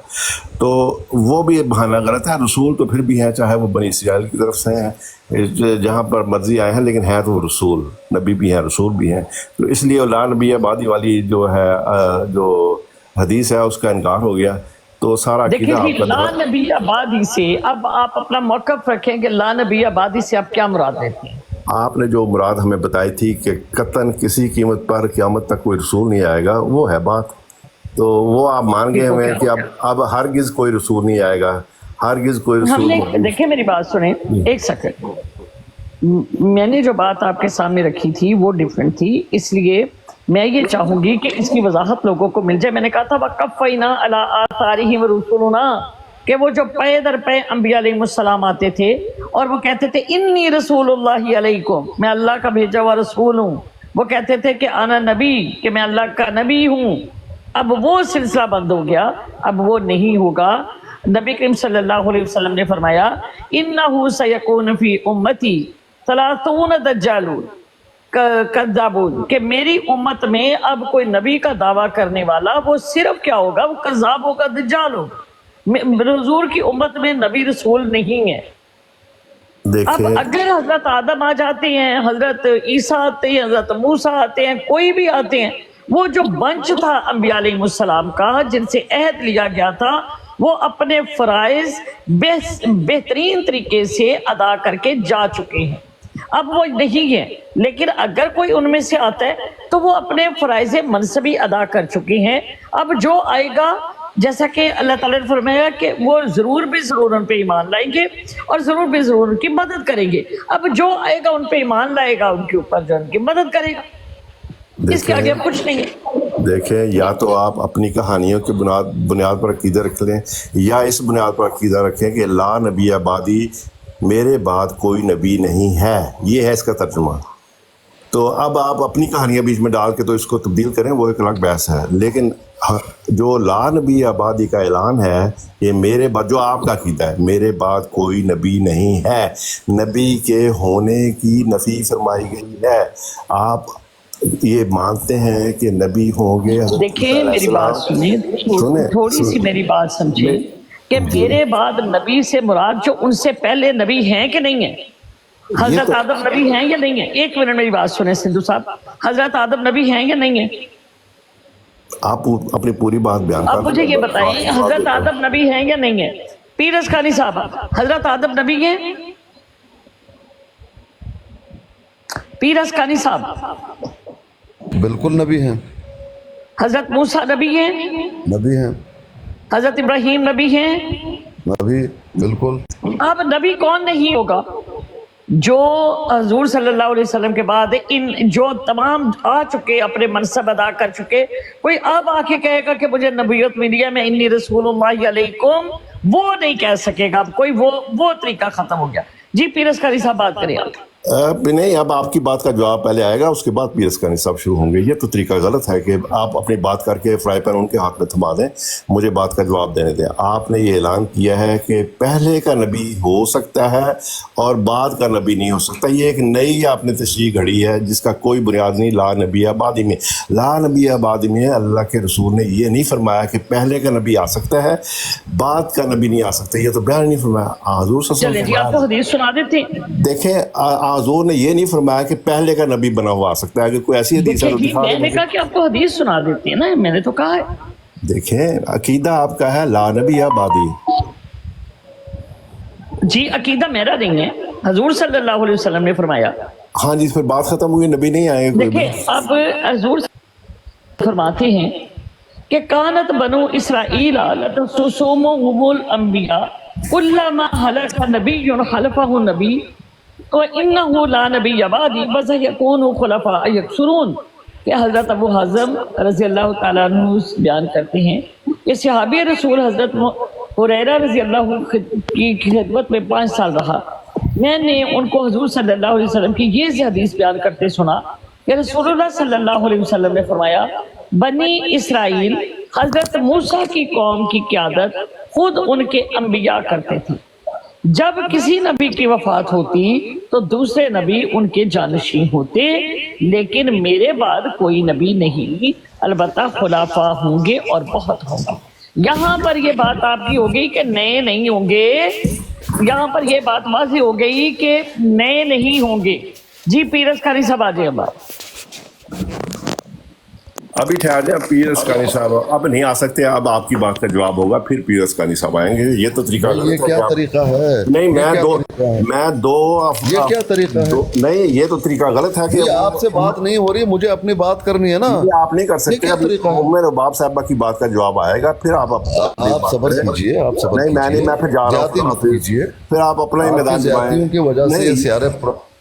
تو وہ بھی بہانہ غلط ہے. رسول تو پھر بھی ہیں، چاہے وہ بنی اسرائیل کی طرف سے ہیں، جہاں پر مرضی آئے ہیں، لیکن ہے تو رسول، نبی بھی ہیں رسول بھی ہیں. تو اس لیے لا نبی آبادی والی جو ہے جو حدیث ہے اس کا انکار ہو گیا. تو سارا دیکھیں لا نبی آبادی سے اب آپ اپنا موقف رکھیں کہ لا نبی آبادی سے آپ کیا مراد لیتے ہیں. آپ نے جو مراد ہمیں بتائی تھی کہ قطعاً کسی قیمت پر قیامت تک کوئی رسول نہیں آئے گا، وہ ہے بات. تو وہ آپ مان گئے ہمیں کہ اب ہرگز کوئی رسول نہیں آئے گا، ہرگز کوئی رسول. دیکھیں میری بات سنیں 1 سیکنڈ. میں نے جو بات آپ کے سامنے رکھی تھی وہ ڈیفرنٹ تھی، اس لیے میں یہ چاہوں گی کہ اس کی وضاحت لوگوں کو مل جائے. میں نے کہا تھا وَقَفَّيْنَا عَلَىٰ آثَارِهِمْ رُسُلُنَا کہ وہ جو پے در پے انبیاء علیہ السلام آتے تھے اور وہ کہتے تھے انی رسول اللہ علیکم، میں اللہ کا بھیجا ہوا رسول ہوں. وہ کہتے تھے کہ انا نبی، کہ میں اللہ کا نبی ہوں. اب وہ سلسلہ بند ہو گیا، اب وہ نہیں ہوگا. نبی کریم صلی اللہ علیہ وسلم نے فرمایا انہ سیکون فی امتی 30 دجالون کذابون، کہ میری امت میں اب کوئی نبی کا دعویٰ کرنے والا وہ صرف کیا ہوگا، وہ کذاب ہوگا، دجال ہوگا. حضور کی امت میں نبی رسول نہیں ہے. اب اگر حضرت آدم آ جاتے ہیں، حضرت عیسیٰ آتے ہیں، حضرت موسیٰ آتے ہیں، کوئی بھی آتے ہیں، وہ جو بنچ تھا انبیاء علیہ السلام کا جن سے عہد لیا گیا تھا، وہ اپنے فرائض بہترین طریقے سے ادا کر کے جا چکے ہیں. اب وہ نہیں ہے، لیکن اگر کوئی ان میں سے آتا ہے تو وہ اپنے فرائض منصبی ادا کر چکے ہیں. اب جو آئے گا، جیسا کہ اللہ تعالیٰ نے فرمایا کہ وہ ضرور بھی ضرور ان پہ ایمان لائیں گے اور ضرور بھی ضرور ان کی مدد کریں گے. اب جو آئے گا ان پہ ایمان لائے گا، ان کے اوپر جو ان کی مدد کرے گا. اس کے آگے کچھ نہیں ہے. دیکھیں، یا تو آپ اپنی کہانیوں کی بنیاد پر عقیدہ رکھ لیں، یا اس بنیاد پر عقیدہ رکھیں کہ لا نبی آبادی، میرے بعد کوئی نبی نہیں ہے. یہ ہے اس کا ترجمہ. تو اب آپ اپنی کہانیاں بیچ میں ڈال کے تو اس کو تبدیل کریں، وہ ایک الگ بحث ہے. لیکن جو لا نبی آبادی کا اعلان ہے، یہ میرے بعد، جو آپ کا عقیدہ ہے میرے بعد کوئی نبی نہیں ہے، نبی کے ہونے کی نفی فرمائی گئی ہے. آپ یہ مانتے ہیں کہ نبی ہوں گے؟ دیکھیں میری بات سنیں، تھوڑی سی میری بات سمجھیں کہ میرے بعد نبی سے مراد جو ان سے پہلے نبی ہیں کہ نہیں ہیں؟ حضرت آدم نبی ہیں یا نہیں ہیں؟ ایک منٹ میری بات سنیں سندھو صاحب، حضرت آدم نبی ہیں یا نہیں ہیں؟ آپ اپنی پوری بات بیان کریں. آپ مجھے یہ بتائیں حضرت آدم نبی ہیں یا نہیں ہیں؟ پیر اسقانی صاحب، حضرت آدم نبی ہیں؟ پیر اسقانی صاحب بالکل نبی ہیں. حضرت موسیٰ نبی ہیں؟ نبی ہیں. حضرت ابراہیم نبی ہیں؟ نبی بالکل. اب نبی کون نہیں ہوگا؟ جو حضور صلی اللہ علیہ وسلم کے بعد ان جو تمام آ چکے، اپنے منصب ادا کر چکے. کوئی اب آ کے کہے گا کہ مجھے نبوت ملی ہے، میں انی رسول اللہ علیکم، وہ نہیں کہہ سکے گا. کوئی وہ طریقہ ختم ہو گیا. جی پیر اسقانی صاحب بات کریں آپ. نہیں، اب آپ کی بات کا جواب پہلے آئے گا، اس کے بعد پیر اسقانی صاحب شروع ہوں گے. یہ تو طریقہ غلط ہے کہ آپ اپنی بات کر کے فرائی پین ان کے ہاتھ میں تھما دیں، مجھے بات کا جواب دینے دیں. آپ نے یہ اعلان کیا ہے کہ پہلے کا نبی ہو سکتا ہے اور بعد کا نبی نہیں ہو سکتا. یہ ایک نئی آپ نے تشریح گھڑی ہے جس کا کوئی بنیاد نہیں. لا نبی آبادی میں، لا نبی آبادی میں اللہ کے رسول نے یہ نہیں فرمایا کہ پہلے کا نبی آ سکتا ہے بعد کا نبی نہیں آ سکتا. یہ تو بیان نہیں فرمایا. حضور صلی اللہ علیہ وسلم، آپ کو حدیث سنا دیتے ہیں. دیکھیں، حضور نے یہ نہیں فرمایا کہ پہلے کا نبی بنا ہوا آ سکتا ہے. اگر کوئی ایسی حدیث ہے تو دکھا دیں. میں نے کہا کہ آپ کو حدیث سنا دیتے ہیں نا، میں نے تو کہا ہے. دیکھیں، عقیدہ آپ کا ہے لا نبی آبادی. جی عقیدہ میرا نہیں ہے، حضور صلی اللہ علیہ وسلم نے فرمایا. ہاں جی، پھر بات ختم ہوئی، نبی نہیں آئے گا. دیکھیں اب حضور فرماتے ہیں کہ کانت بنو اسرائیل لتسوسومہم الانبیاء کلما ہلک نبی خلفہ نبی وَإِنَّهُ لَا نَبِيَّ بَعْدِي وَسَيَكُونُ خُلَفَاءَ يَكْثُرُونَ. کہ حضرت ابو حازم رضی اللہ تعالیٰ عنہ بیان کرتے ہیں کہ صحابی رسول حضرت ہریرہ رضی اللہ کی خدمت میں 5 سال رہا. میں نے ان کو حضور صلی اللہ علیہ وسلم کی یہ حدیث بیان کرتے سنا کہ رسول اللہ صلی اللہ علیہ وسلم نے فرمایا بنی اسرائیل حضرت موسیٰ کی قوم کی قیادت خود ان کے انبیاء کرتے تھے. جب کسی نبی کی وفات ہوتی تو دوسرے نبی ان کے جانشین ہوتے، لیکن میرے بعد کوئی نبی نہیں، البتہ خلافہ ہوں گے اور بہت ہوں گے. یہاں پر یہ بات آپ کی ہو گئی کہ نئے نہیں ہوں گے، یہاں پر یہ بات واضح ہو گئی کہ نئے نہیں ہوں گے. جی پیر اسقانی صاحب آ جائیں. ابھی ٹھہر جائیں. پیر اسقانی صاحب اب نہیں آ سکتے، اب آپ کی بات کا جواب ہوگا، پھر پیر اسقانی صاحب آئیں گے. یہ تو طریقہ غلط ہے. یہ کیا طریقہ ہے؟ نہیں، یہ کیا طریقہ ہے؟ نہیں، یہ تو طریقہ غلط ہے کہ آپ سے بات نہیں ہو رہی، مجھے اپنی بات کرنی ہے نا. آپ نہیں کر سکتے. اب رباب صاحبہ کی بات کا جواب آئے گا، پھر آپ صبر کیجیے. آپ صبر نہیں، میں پھر جا رہا ہوں. کیجیے، پھر آپ اپنا ہی میدان کی وجہ سے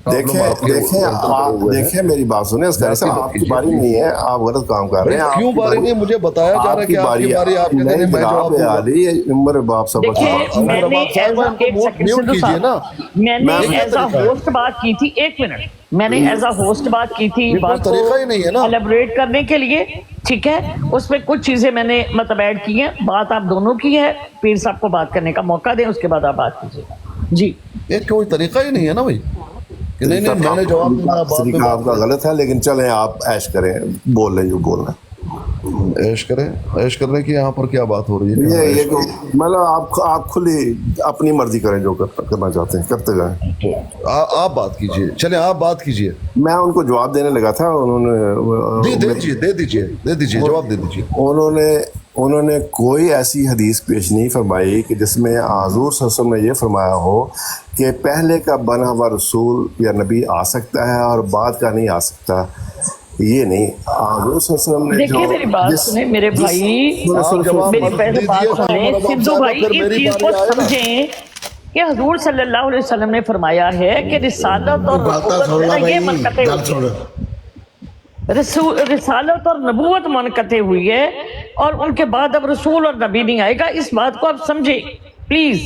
دیکھیں میری بات سنیں اسکاری صاحب، آپ کی باری نہیں ہے، آپ غلط کام کر رہے ہیں. کیوں باری نہیں؟ مجھے بتایا جا رہا ہے کہ آپ کی باری، آپ کہتے ہیں میں جواب دوں گا. عمر باپ صاحب دیکھیں میں نے میوٹ کیجئے نا. میں نے ایز اے ہوسٹ بات کی تھی، ایک منٹ، میں نے ایز اے ہوسٹ بات کی تھی بات کو طریقہ ہی نہیں ہے نا ایلیبریٹ کرنے کے لیے، ٹھیک ہے. اس میں کچھ چیزیں میں نے مطلب ایڈ کی ہیں. بات آپ دونوں کی ہے، پیر صاحب کو بات کرنے کا موقع دیں، اس کے بعد آپ بات کیجیے. جی ایک کوئی طریقہ ہی نہیں ہے نا بھائی کہ نہیں میں نے جواب دینا. طریقہ آپ کا غلط ہے، لیکن چلیں آپ ایش کریں، بول رہے جو بول رہے ہیں. عیش کریں، عیش کرنے کی یہاں پر کیا بات ہو رہی ہے؟ یہ مطلب آپ کھلی اپنی مرضی کریں، جو کرنا چاہتے ہیں کرتے جائیں. آپ بات کیجئے، چلیں آپ بات کیجئے. میں ان کو جواب دینے لگا تھا، انہوں نے دے دیجئے جواب دے دیجئے. انہوں نے کوئی ایسی حدیث پیش نہیں فرمائی کہ جس میں حضور صلی اللہ علیہ وسلم نے یہ فرمایا ہو کہ پہلے کا بنا ہوا رسول یا نبی آ سکتا ہے اور بعد کا نہیں آ سکتا. یہ نہیں، حضور صلی اللہ علیہ وسلم نے دیکھیے میری بات سنیں میرے بھائی، میری پہلے بات سنیں سندھو بھائی، اس چیز کو سمجھیں کہ حضور صلی اللہ علیہ وسلم نے فرمایا ہے کہ رسالت اور نبوت یہ منقطع ہوئی ہے، رسالت اور نبوت منقطع ہوئی ہے، اور ان کے بعد اب رسول اور نبی نہیں آئے گا. اس بات کو آپ سمجھیں پلیز.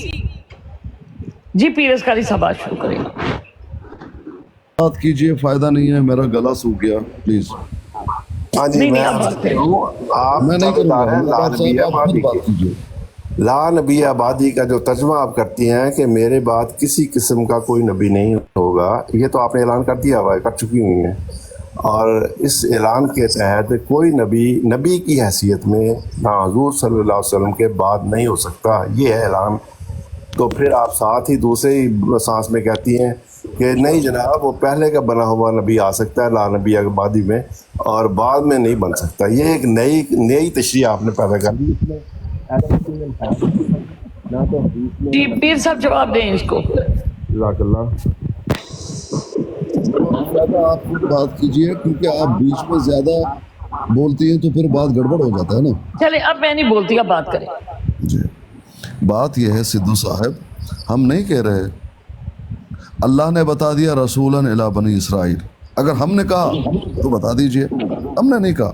جی پیر اسکاری صاحب بات شروع کریں. بات کیجئے، فائدہ نہیں ہے، میرا گلا سوکھ گیا پلیز. ہاں جی، میں آپ نہیں کروں گا. لا نبی آبادی کا جو ترجمہ آپ کرتی ہیں کہ میرے بعد کسی قسم کا کوئی نبی نہیں ہوگا، یہ تو آپ نے اعلان کر دیا ہوا ہے، کر چکی ہوئی ہیں. اور اس اعلان کے تحت کوئی نبی کی حیثیت میں نہ حضور صلی اللہ علیہ وسلم کے بعد نہیں ہو سکتا، یہ ہے اعلان. تو پھر آپ ساتھ ہی دوسرے ہی سانس میں کہتی ہیں کہ نہیں جناب، وہ پہلے کا بنا ہوا نبی آ سکتا ہے لا نبی آبادی میں، اور بعد میں نہیں بن سکتا. یہ ایک نئی تشریح آپ نے پیدا کر دی. جی پیر صاحب جواب دیں اس کو. جزاک اللہ. آپ خود بات کیجئے، کیونکہ آپ بیچ میں زیادہ بولتی ہیں تو پھر بات گڑبڑ ہو جاتا ہے نا. چلیں اب میں نہیں بولتی، اب بات کریں. جی بات یہ ہے سدھو صاحب، ہم نہیں کہہ رہے، اللہ نے بتا دیا رسولاً الی بنی اسرائیل. اگر ہم نے کہا تو بتا دیجئے، ہم نے نہیں کہا.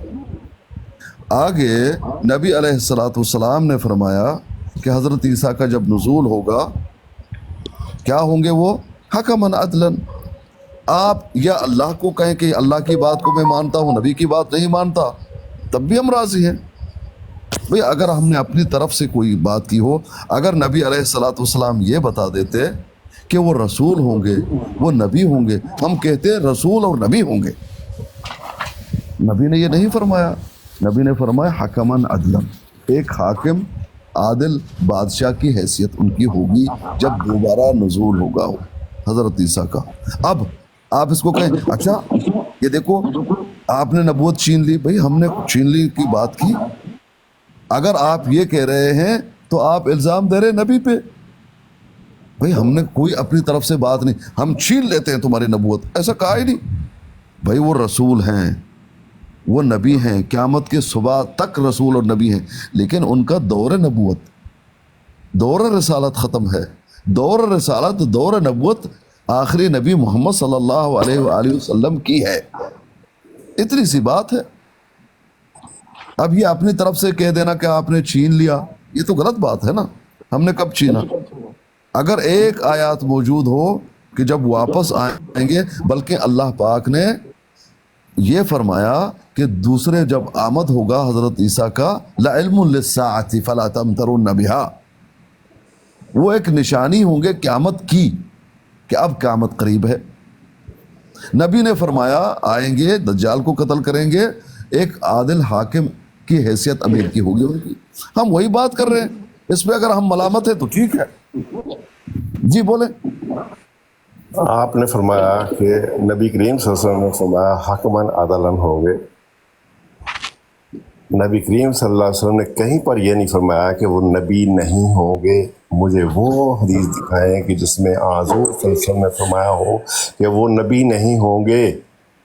آگے نبی علیہ السلام نے فرمایا کہ حضرت عیسیٰ کا جب نزول ہوگا کیا ہوں گے وہ؟ حکماً عدلاً. آپ یا اللہ کو کہیں کہ اللہ کی بات کو میں مانتا ہوں، نبی کی بات نہیں مانتا، تب بھی ہم راضی ہیں. بھئی اگر ہم نے اپنی طرف سے کوئی بات کی ہو، اگر نبی علیہ السلام یہ بتا دیتے کہ وہ رسول ہوں گے، وہ نبی ہوں گے، ہم کہتے ہیں رسول اور نبی ہوں گے. نبی نے یہ نہیں فرمایا. نبی نے فرمایا حکماً عدلاً، ایک حاکم عادل بادشاہ کی حیثیت ان کی ہوگی جب دوبارہ نزول ہوگا حضرت عیسیٰ کا. اب آپ اس کو کہیں اچھا یہ دیکھو آپ نے نبوت چھین لی. بھئی ہم نے چھین لی کی بات کی. اگر آپ یہ کہہ رہے ہیں تو آپ الزام دے رہے نبی پہ. بھئی ہم نے کوئی اپنی طرف سے بات نہیں، ہم چھین لیتے ہیں تمہاری نبوت، ایسا کہا ہی نہیں. بھئی وہ رسول ہیں، وہ نبی ہیں، قیامت کے صبح تک رسول اور نبی ہیں، لیکن ان کا دور نبوت، دور رسالت ختم ہے. دور رسالت، دور نبوت آخری نبی محمد صلی اللہ علیہ وآلہ وسلم کی ہے. اتنی سی بات ہے. اب یہ اپنی طرف سے کہہ دینا کہ آپ نے چھین لیا، یہ تو غلط بات ہے نا. ہم نے کب چھینا؟ اگر ایک آیات موجود ہو کہ جب واپس آئیں گے، بلکہ اللہ پاک نے یہ فرمایا کہ دوسرے جب آمد ہوگا حضرت عیسیٰ کا لعلم للساعۃ فلا تمترن بها، وہ ایک نشانی ہوں گے قیامت کی کہ اب قیامت قریب ہے. نبی نے فرمایا آئیں گے، دجال کو قتل کریں گے، ایک عادل حاکم کی حیثیت امیر کی ہوگی ان کی. ہم وہی بات کر رہے ہیں. اس پہ اگر ہم ملامت ہے تو ٹھیک ہے. جی بولیں. آپ نے فرمایا کہ نبی کریم صلی اللہ علیہ وسلم نے فرمایا حکماً عدلاً ہوں گے. نبی کریم صلی اللہ علیہ وسلم نے کہیں پر یہ نہیں فرمایا کہ وہ نبی نہیں ہوں گے. مجھے وہ حدیث دکھائیں کہ جس میں حضور صلی اللہ علیہ وسلم نے فرمایا ہو کہ وہ نبی نہیں ہوں گے،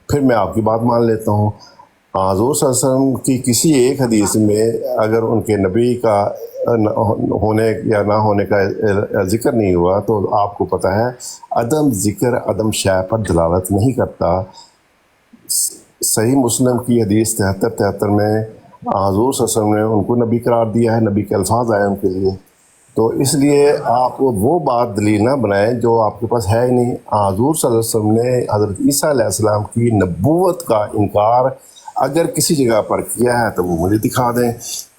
پھر میں آپ کی بات مان لیتا ہوں. हुज़ूर सल्लल्लाहु अलैहि वसल्लम की किसी एक हदीस में अगर उनके नबी का होने या ना होने का जिक्र नहीं हुआ तो आपको पता है अदम ज़िक्र अदम शय पर दलालत नहीं करता। सही मुस्लिम की हदीस 73 में हुज़ूर सल्लल्लाहु अलैहि वसल्लम ने उनको नबी करार दिया है, नबी के अल्फाज आए उनके लिए। तो इसलिए आप वो बात दलील ना बनाएं जो आपके पास है ही नहीं। हुज़ूर सल्लल्लाहु अलैहि वसल्लम ने हज़रत ईसा अलैहिस्सलाम की नबूवत का इनकार अगर किसी जगह पर किया है तो वो मुझे दिखा दें।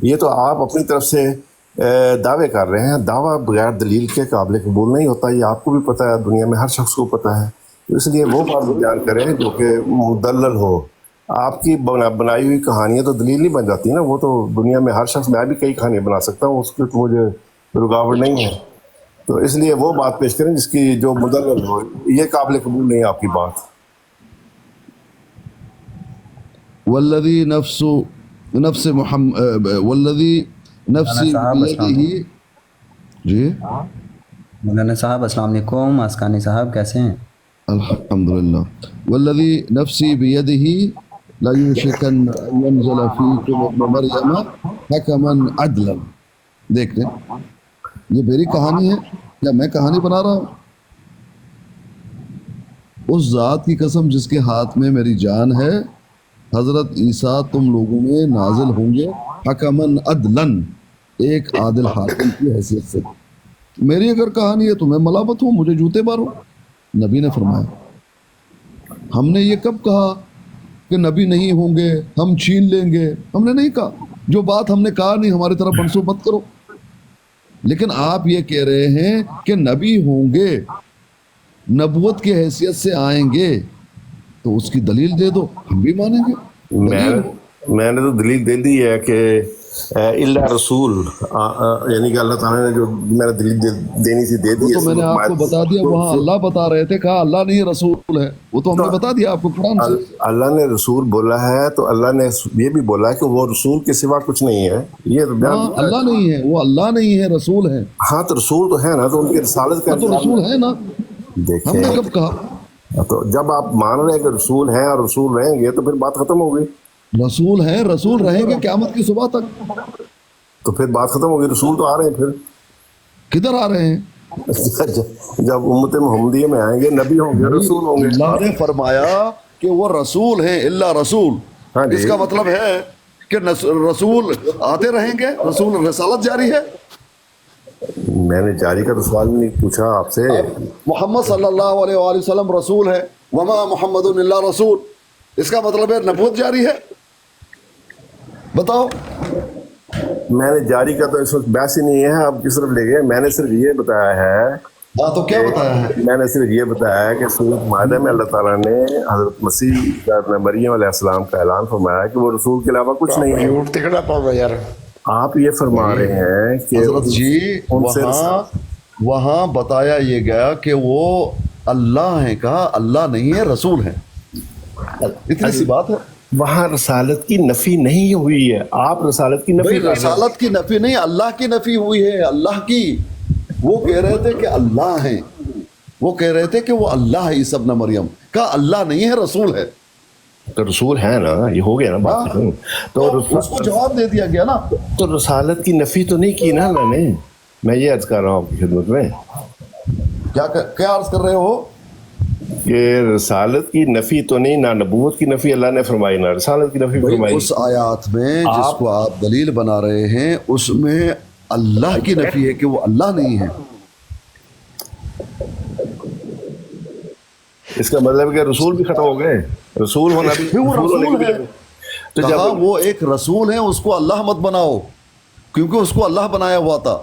ये तो आप अपनी तरफ से दावे कर रहे हैं। दावा बगैर दलील के काबिल कबूल नहीं होता, ये आपको भी पता है, दुनिया में हर शख्स को पता है। तो इसलिए वो बात बयान करें जो कि मुदल्लल हो। आपकी बनाई हुई कहानियाँ तो दलील नहीं बन जाती ना, वो तो दुनिया में हर शख्स, मैं भी कई कहानियाँ बना सकता हूँ, उसकी तो मुझे रुकावट नहीं है। तो इसलिए वो बात पेश करें जिसकी जो मुदल्लल हो। ये काबिल कबूल नहीं है आपकी बात। वल्लज़ी नफ्स मुहम्मद वल्लज़ी नफ्सी बियदिही। जी मौलाना साहब अस्सलाम वालेकुम। आसकानी साहब कैसे हैं? अल्हम्दुलिल्लाह। वल्लज़ी नफ्सी बियदिही ला युशिकन यनज़ल फीकुम इब्न मरियम हकमन अदलन। देख लें, ये मेरी कहानी है या मैं कहानी बना रहा हूँ? उस ज़ात की कसम जिसके हाथ में मेरी जान है, हज़रत ईसा तुम लोगों में नाजिल होंगे हकमन अदलन, एक आदिल हाकिम की हैसियत से। मेरी अगर कहानी है तो मैं मलामत हूँ, मुझे जूते मारो। नबी ने फरमाया, हमने ये कब कहा कि नबी नहीं होंगे, हम छीन लेंगे? हमने नहीं कहा। जो बात हमने कहा नहीं हमारी तरफ मंसूब मत करो। लेकिन आप ये कह रहे हैं कि नबी होंगे, नबूवत की हैसियत से आएंगे, तो उसकी दलील दे दो, हम भी मानेंगे। मैंने तो दलील दे दी है कि इल्ला रसूल, यानी कि अल्लाह ताला ने जो मैंने दलील देनी थी दे दी है। तो मैंने आपको बता दिया, वहाँ अल्लाह बता रहे थे, कहा अल्लाह नहीं रसूल है, वो तो हमने बता दिया आपको कुरान से। अल्लाह ने रसूल बोला है तो अल्लाह ने ये भी बोला है कि वो रसूल के सिवा कुछ नहीं है। ये अल्लाह नहीं है, वो अल्लाह नहीं है, रसूल है। हाँ तो रसूल तो है ना, तो उनकी रिसालत का तो रसूल है ना। हमने कब कहा? तो जब आप मान रहे हैं कि रसूल हैं और रसूल रहेंगे तो फिर बात खत्म हो गई। रसूल हैं, रसूल रहेंगे क़यामत की सुबह तक, तो फिर बात खत्म हो गई। रसूल तो आ रहे हैं, फिर किधर आ रहे हैं? जब उम्मत मुहम्मदिया में आएंगे नबी होंगे, रसूल होंगे। अल्लाह ने फरमाया कि वो रसूल हैं, इल्ला रसूल। हाँ, इसका मतलब है कि रसूल आते रहेंगे, रसूल रिसालत जारी है। मैंने जारी का तो सवाल नहीं पूछा आपसे। मोहम्मद सल्लल्लाहु अलैहि वसल्लम रसूल है, वमा मुहम्मदुन इल्ला रसूल, इसका मतलब है नबूवत जारी है। बताओ। मैंने जारी का तो इस वक्त बहस ही नहीं है, आप किस तरफ ले गए। मैंने सिर्फ ये बताया है। हाँ तो क्या बताया है? मैंने सिर्फ ये बताया है कि सूरत माइदा में अल्लाह ताला ने हज़रत मसीह मरियम अलैहिस्सलाम का ऐलान फरमाया कि वो रसूल के अलावा कुछ नहीं है। यार आप ये फरमा रहे हैं कि हज़रत जी वहाँ बताया ये गया कि वो अल्लाह है, कहा अल्लाह नहीं है, रसूल है। इतनी सी बात है। वहाँ रसालत की नफी नहीं हुई है। आप रसालत की नफी, रसालत की नफी नहीं, अल्लाह की नफी हुई है। अल्लाह की, वो कह रहे थे कि अल्लाह है, वो कह रहे थे कि वो अल्लाह है। ईसा इब्न मरियम का अल्लाह नहीं है, रसूल है। तो रसूल है ना, ये हो गया ना बात। तो उसको जवाब दे दिया गया ना। तो रसालत की नफी तो नहीं की ना मैंने। मैं ये अर्ज कर रहा हूँ आपकी खिदमत में। क्या अर्ज कर रहे हो? कि रसालत की नफी तो नहीं, ना नबूवत की नफी अल्लाह ने फरमाई, ना रसालत की नफी फरमाई। उस आयात में जिसको आप दलील बना रहे हैं उसमें अल्लाह की नफी है कि वो अल्लाह नहीं है। इसका मतलब है कि रसूल भी खत्म हो गए। रसूल होना भी वो रसूल है। तो जब वो एक रसूल है उसको अल्लाह मत बनाओ, क्योंकि उसको अल्लाह बनाया हुआ था।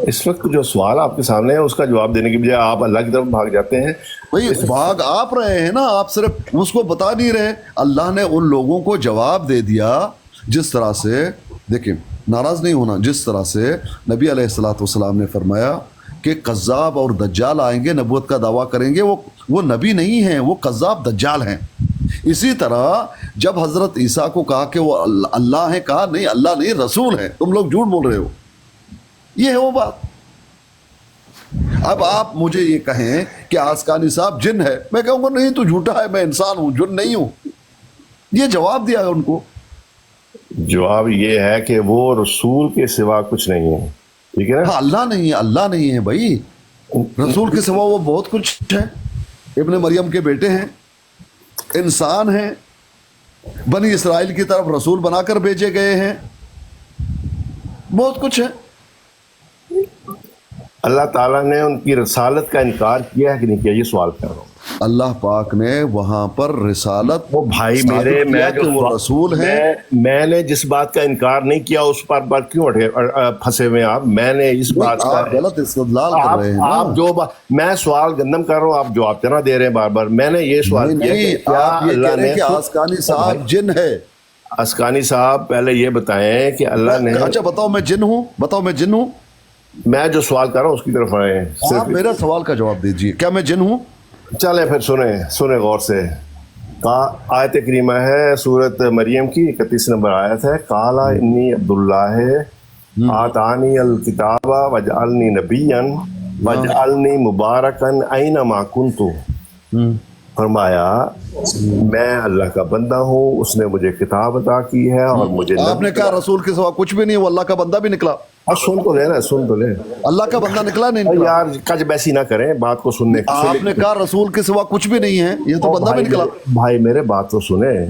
इस वक्त जो सवाल आपके सामने है उसका जवाब देने की बजाय आप अल्लाह की तरफ भाग जाते हैं। भाई भाग आप रहे हैं ना, आप सिर्फ उसको बता नहीं रहे। अल्लाह ने उन लोगों को जवाब दे दिया जिस तरह से, देखिए नाराज नहीं होना, जिस तरह से नबी अलैहिस्सलातु वस्सलाम ने फरमाया कि कज़्ज़ाब और दज्जाल आएंगे, नबूवत का दावा करेंगे, वो नबी नहीं हैं, वो कज़्ज़ाब दज्जाल हैं। इसी तरह जब हज़रत ईसा को कहा कि वो अल्लाह है, कहा नहीं अल्लाह नहीं, रसूल है, तुम लोग झूठ बोल रहे हो। ये है वो बात। अब आप मुझे ये कहें कि आसकानी साहब जिन है, मैं कहूँगा नहीं तू झूठा है, मैं इंसान हूँ, जिन नहीं हूँ। یہ جواب دیا ان کو. جواب یہ ہے کہ وہ رسول کے سوا کچھ نہیں ہے. ٹھیک ہے نا. ہاں اللہ نہیں ہے, اللہ نہیں ہے بھائی, رسول کے سوا وہ بہت کچھ ہے. ابن مریم کے بیٹے ہیں, انسان ہیں, بنی اسرائیل کی طرف رسول بنا کر بھیجے گئے ہیں, بہت کچھ ہے. اللہ تعالیٰ نے ان کی رسالت کا انکار کیا ہے کہ نہیں کیا, یہ سوال کر رہا ہوں. اللہ پاک نے وہاں پر رسالت وہ بھائی میرے, ثابت کیا میں کہ وہ رسول ہیں. میں نے جس بات کا انکار نہیں کیا اس پر کیوں پھنسے ہوئے آپ؟ میں نے اس بات کا آپ غلط استدلال کر رہے ہیں. آپ جو میں سوال گندم کر رہا ہوں, آپ جواب دینا دے رہے ہیں بار بار. میں نے یہ سوال کیا کہ کیا آپ یہ کہہ رہے ہیں کہ آسکانی صاحب جن ہے. اسکانی صاحب پہلے یہ بتائیں کہ اللہ نے, اچھا بتاؤ میں جن ہوں, بتاؤ میں جن ہوں. میں جو سوال کر رہا ہوں اس کی طرف آئے. آپ میرا سوال کا جواب دیجئے, کیا میں جن ہوں؟ چلیں پھر سنیں غور سے. آیت کریمہ ہے سورت مریم کی 31 نمبر آیت ہے. قالا انی عبداللہ آتانی الکتاب وجعلنی نبیا وجعلنی مبارکا اینما کنت. فرمایا میں اللہ کا بندہ ہوں, اس نے مجھے کتاب عطا کی ہے اور مجھے. آپ نے کہا رسول کے سوا کچھ بھی نہیں, وہ اللہ کا بندہ بھی نکلا. اور سن تو لے نا, سن تو لے. اللہ کا بندہ نکلا نہیں نکلا؟ یار کج بیسی نہ کریں بات کو سننے. آپ نے کہا رسول کے سوا کچھ بھی نہیں ہے, یہ تو بندہ بھی نکلا. بھائی میرے بات تو سنیں,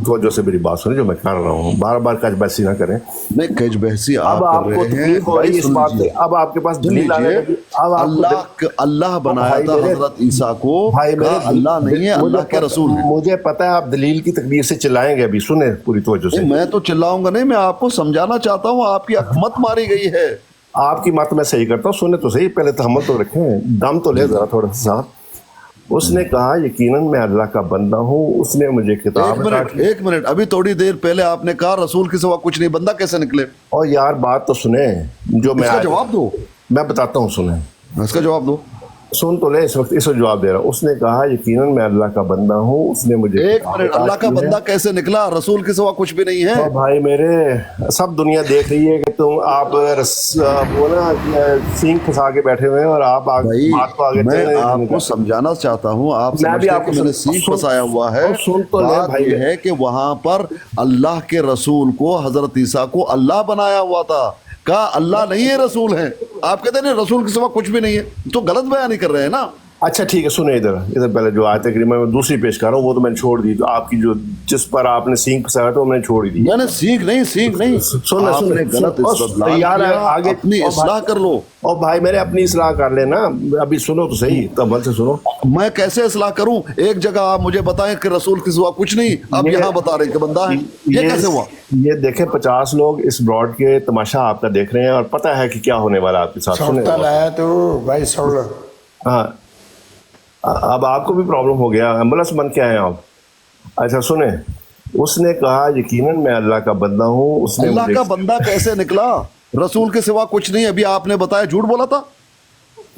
توجہ سے میری بات سنیں جو میں کر رہا ہوں. بار بار کج بحثی نہ کریں. نہیں کج بحثی آپ اب کر آپ کو رہے ہیں. تکلیف ہو رہی ہے اس بات سے. اب آپ کے پاس دلیل آنے لگی. اللہ بنایا تھا حضرت عیسیٰ کو, اللہ نہیں ہے, اللہ کے رسول ہیں. مجھے پتا ہے آپ دلیل کی تکبیر سے چلائیں گے. ابھی سنیں پوری توجہ سے. میں تو چلاؤں گا نہیں, میں آپ کو سمجھانا چاہتا ہوں. آپ کی مت ماری گئی ہے. آپ کی مت میں صحیح کرتا ہوں, سنیں تو صحیح. پہلے تحمل تو رکھیں, دم تو لے ذرا تھوڑا سا. اس نے کہا یقیناً میں اللہ کا بندہ ہوں, اس نے مجھے کتاب. ایک منٹ, ابھی تھوڑی دیر پہلے آپ نے کہا رسول کے سوا کچھ نہیں, بندہ کیسے نکلے؟ اور یار بات تو سنیں جو میں, اس کا جواب دو. میں بتاتا ہوں, سنیں. اس کا جواب دو. سن تو لے, اس وقت جواب دے رہا ہوں. اس نے کہا یقیناً میں اللہ کا بندہ ہوں, اس نے مجھے. ایک منٹ, اللہ کا بندہ کیسے نکلا؟ رسول کے سوا کچھ بھی نہیں ہے. بھائی میرے, سب دنیا دیکھ رہی ہے کہ تم آپ وہ نا سینگ پھنسا کے بیٹھے ہوئے ہیں اور آپ بات کو آگے. میں آپ کو سمجھانا چاہتا ہوں, آپ سمجھتے ہیں کہ میں نے سینگ پھنسایا ہوا ہے. بات یہ ہے کہ وہاں پر اللہ کے رسول کو, حضرت عیسیٰ کو اللہ بنایا ہوا تھا. کہا اللہ نہیں ہے, رسول ہیں. آپ کہتے ہیں رسول کے سوا کچھ بھی نہیں ہے, تو غلط بیان نہیں کر رہے ہیں نا. اچھا ٹھیک ہے, سنیں ادھر پہلے جو آیت کریمہ میں دوسری پیش کر رہا ہوں وہ تو میں نے چھوڑ دی. تو آپ کی جو جس پر آپ نے سینگ پھنسایا تھا وہ میں نے چھوڑ دی. میں نے سینگ نہیں, غلط یار آگے اپنی اصلاح کر لو. اور بھائی میرے اپنی اصلاح کر لینا. ابھی سنو تو صحیح, تمل سے سنو. میں کیسے اصلاح کروں؟ ایک جگہ آپ مجھے بتائیں کہ رسول کے سوا کچھ نہیں, آپ یہاں بتا رہے ہیں کہ بندہ ہے. یہ کیسے ہوا؟ یہ دیکھیں 50 لوگ اس براڈ کے تماشا آپ کا دیکھ رہے ہیں اور پتہ ہے کہ کیا ہونے والا آپ کے ساتھ. ہاں, اب آپ کو بھی پرابلم ہو گیا, ایمبولینس بن کے آئے آپ. اچھا سنیں, اس نے کہا یقیناً میں اللہ کا بندہ ہوں, اس نے. اللہ کا بندہ کیسے نکلا؟ رسول کے سوا کچھ نہیں, ابھی آپ نے بتایا, جھوٹ بولا تھا.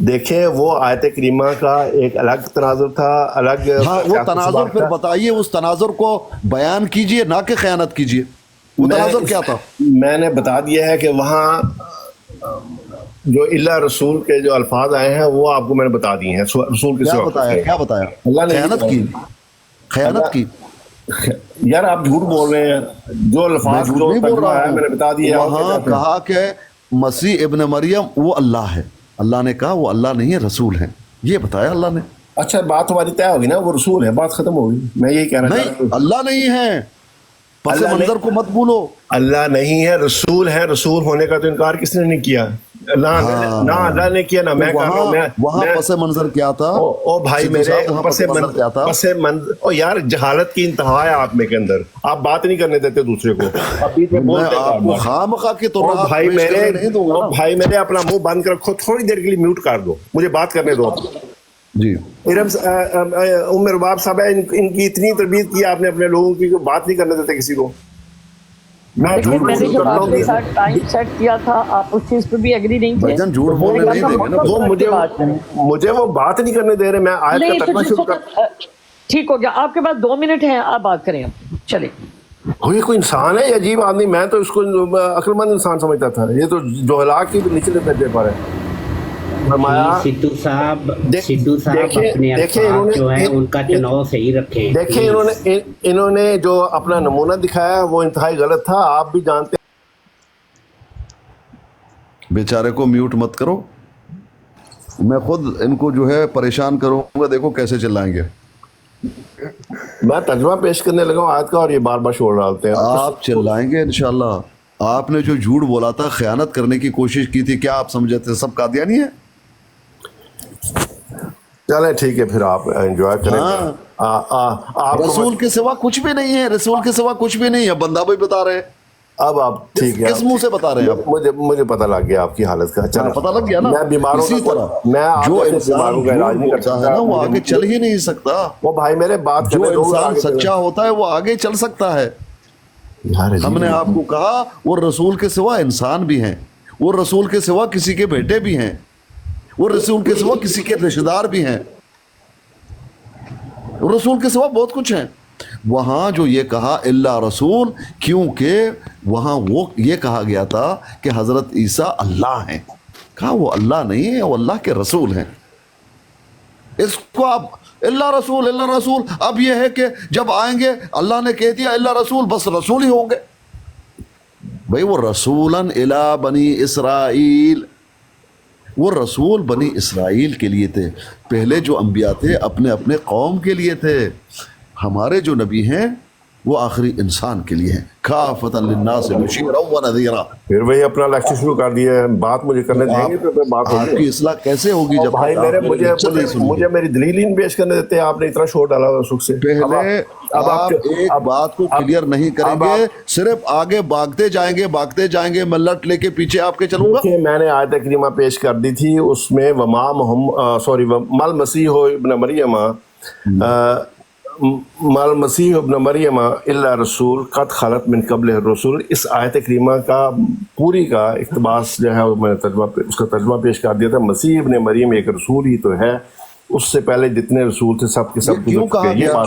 دیکھیں وہ آیت کریمہ کا ایک الگ تناظر تھا, الگ. ہاں وہ تناظر پھر بتائیے, اس تناظر کو بیان کیجئے, نہ کہ خیانت کیجئے. وہ تناظر کیا تھا؟ میں نے بتا دیا ہے کہ وہاں جو اللہ رسول کے جو الفاظ آئے ہیں وہ آپ کو میں نے بتا دیے ہیں. رسول کے سوا کیا بتایا؟ اللہ نے خیانت کی. یار آپ جھوٹ بول رہے ہیں. جو الفاظ جو ترجمہ ہے میں نے بتا دیا. وہاں کہا کہ مسیح ابن مریم وہ اللہ ہے. اللہ نے کہا وہ اللہ نہیں ہے, رسول ہیں. یہ بتایا اللہ نے. اچھا بات ہماری طے ہوگی نا, وہ رسول ہے, بات ختم ہوگی. میں یہی کہنا چاہ رہا ہوں, اللہ نہیں ہے, پس منظر کو مت بھولو. اللہ نہیں ہے, رسول ہے. رسول ہونے کا تو انکار کس نے نہیں کیا؟ نہ اللہ نے کیا, نہ میں کر رہا ہوں. وہاں پس منظر کیا تھا؟ او بھائی میرے, پس منظر. او یار جہالت کی انتہا ہے آپ میں کے اندر, آپ بات نہیں کرنے دیتے دوسرے کو. میں آپ کو خامخواہ کی طور بھائی میرے اپنا منہ بند کر رکھو, تھوڑی دیر کے لیے میوٹ کر دو, مجھے بات کرنے دو. جی ام رباب صاحب ہے, ان کی اتنی تربیت کی آپ نے اپنے لوگوں کی, بات نہیں کرنے دیتے کسی کو. میں نے جب آپ کے ساتھ ٹائم سیٹ کیا تھا آپ اس چیز پہ بھی ایگری نہیں تھے. جھوٹ بولنے نہیں دیں گے نا. مجھے وہ بات نہیں کرنے دے رہے. میں آیت کا ترجمہ شروع کر. ٹھیک ہو گیا, آپ کے پاس 2 منٹ ہیں, آپ بات کریں. چلیں. کوئی انسان ہے, عجیب آدمی. میں تو اس کو عقل مند انسان سمجھتا تھا, یہ تو جو ہلاک کی نیچے درجے پر ہے. फरमाया सिद्धू साहब देखें अपने अल्फाज जो है उनका चुनाव सही रखें। देखें इन्होंने जो अपना नमूना दिखाया वो इंतहाई गलत था, आप भी जानते बेचारे को म्यूट मत करो, मैं खुद इनको जो है परेशान करूंगा, देखो कैसे चिल्लाएंगे। मैं तर्जुमा पेश करने लगा हूँ आयत का और ये बार बार शोर डालते हैं। आप चिल्लाएंगे इंशाल्लाह। आपने जो झूठ बोला था, खयानत करने की कोशिश की थी, क्या आप समझे थे सब कादियानी है? चले ठीक है, फिर आप एंजॉय करें। आप रसूल के सिवा कुछ भी नहीं है, रसूल के सिवा कुछ भी नहीं है, बंदा भाई बता रहे हैं। अब आप ठीक है, किस मुंह से बता रहे हैं आप? मुझे पता लग गया आपकी हालत का। चलो पता लग गया ना। मैं बीमारों इसी तरह मैं जो इंसान का इलाज नहीं कर होता है ना, वो आगे चल ही नहीं सकता। वो भाई मेरे बात जो इंसान सच्चा होता है वो आगे चल सकता है। हमने आपको कहा वो रसूल के सिवा इंसान भी हैं, वो रसूल के सिवा किसी के बेटे भी हैं, वो रसूल के सिवा किसी के रिश्तेदार भी हैं, रसूल के सिवा बहुत कुछ है। वहाँ जो ये कहा इल्ला रसूल, क्योंकि वहाँ वो ये कहा गया था कि हज़रत ईसा अल्लाह हैं। कहा वो अल्लाह नहीं है, वो अल्लाह के रसूल हैं। इसको आप इल्ला रसूल इल्ला रसूल, अब ये है कि जब आएंगे अल्लाह ने कह दिया इल्ला रसूल, बस रसूल ही होंगे। भाई वो रसूलन इला बनी इसराइल, वो रसूल बनी इसराइल के लिए थे। पहले जो अंबिया थे अपने अपने कौम के लिए थे। हमारे जो नबी हैं वो आखिरी इंसान के लिए हैं। काफ़तन लिन्नास बशीरन व नज़ीरा। फिर वही अपना लेक्चर शुरू कर दिया है। बात मुझे करने देंगे तो बात होगी। आपकी इस्लाह कैसे होगी जब भाई मेरे मुझे मेरी दलील नहीं पेश करने देते। आपने इतना शोर डाला सुख से। पहले अब आप एक बात को क्लियर नहीं करेंगे, सिर्फ आगे भागते जाएंगे, मैं लट लेके पीछे आपके चलूंगा। मैंने आयत करीमा पेश कर दी थी, उसमें वमा मल मसीह इब्न मरियम मल मसीह इब्न मरियम इल्ला रसूल कद खलत मिन कब्ल रसूल। इस आयत करीमा का पूरी का इक़्तिबास जो है मैंने उसका तर्जुमा पेश कर दिया था। मसीह इब्न मरियम एक रसूल ही तो है, उससे पहले जितने रसूल थे सब के सब क्यों कहा गया?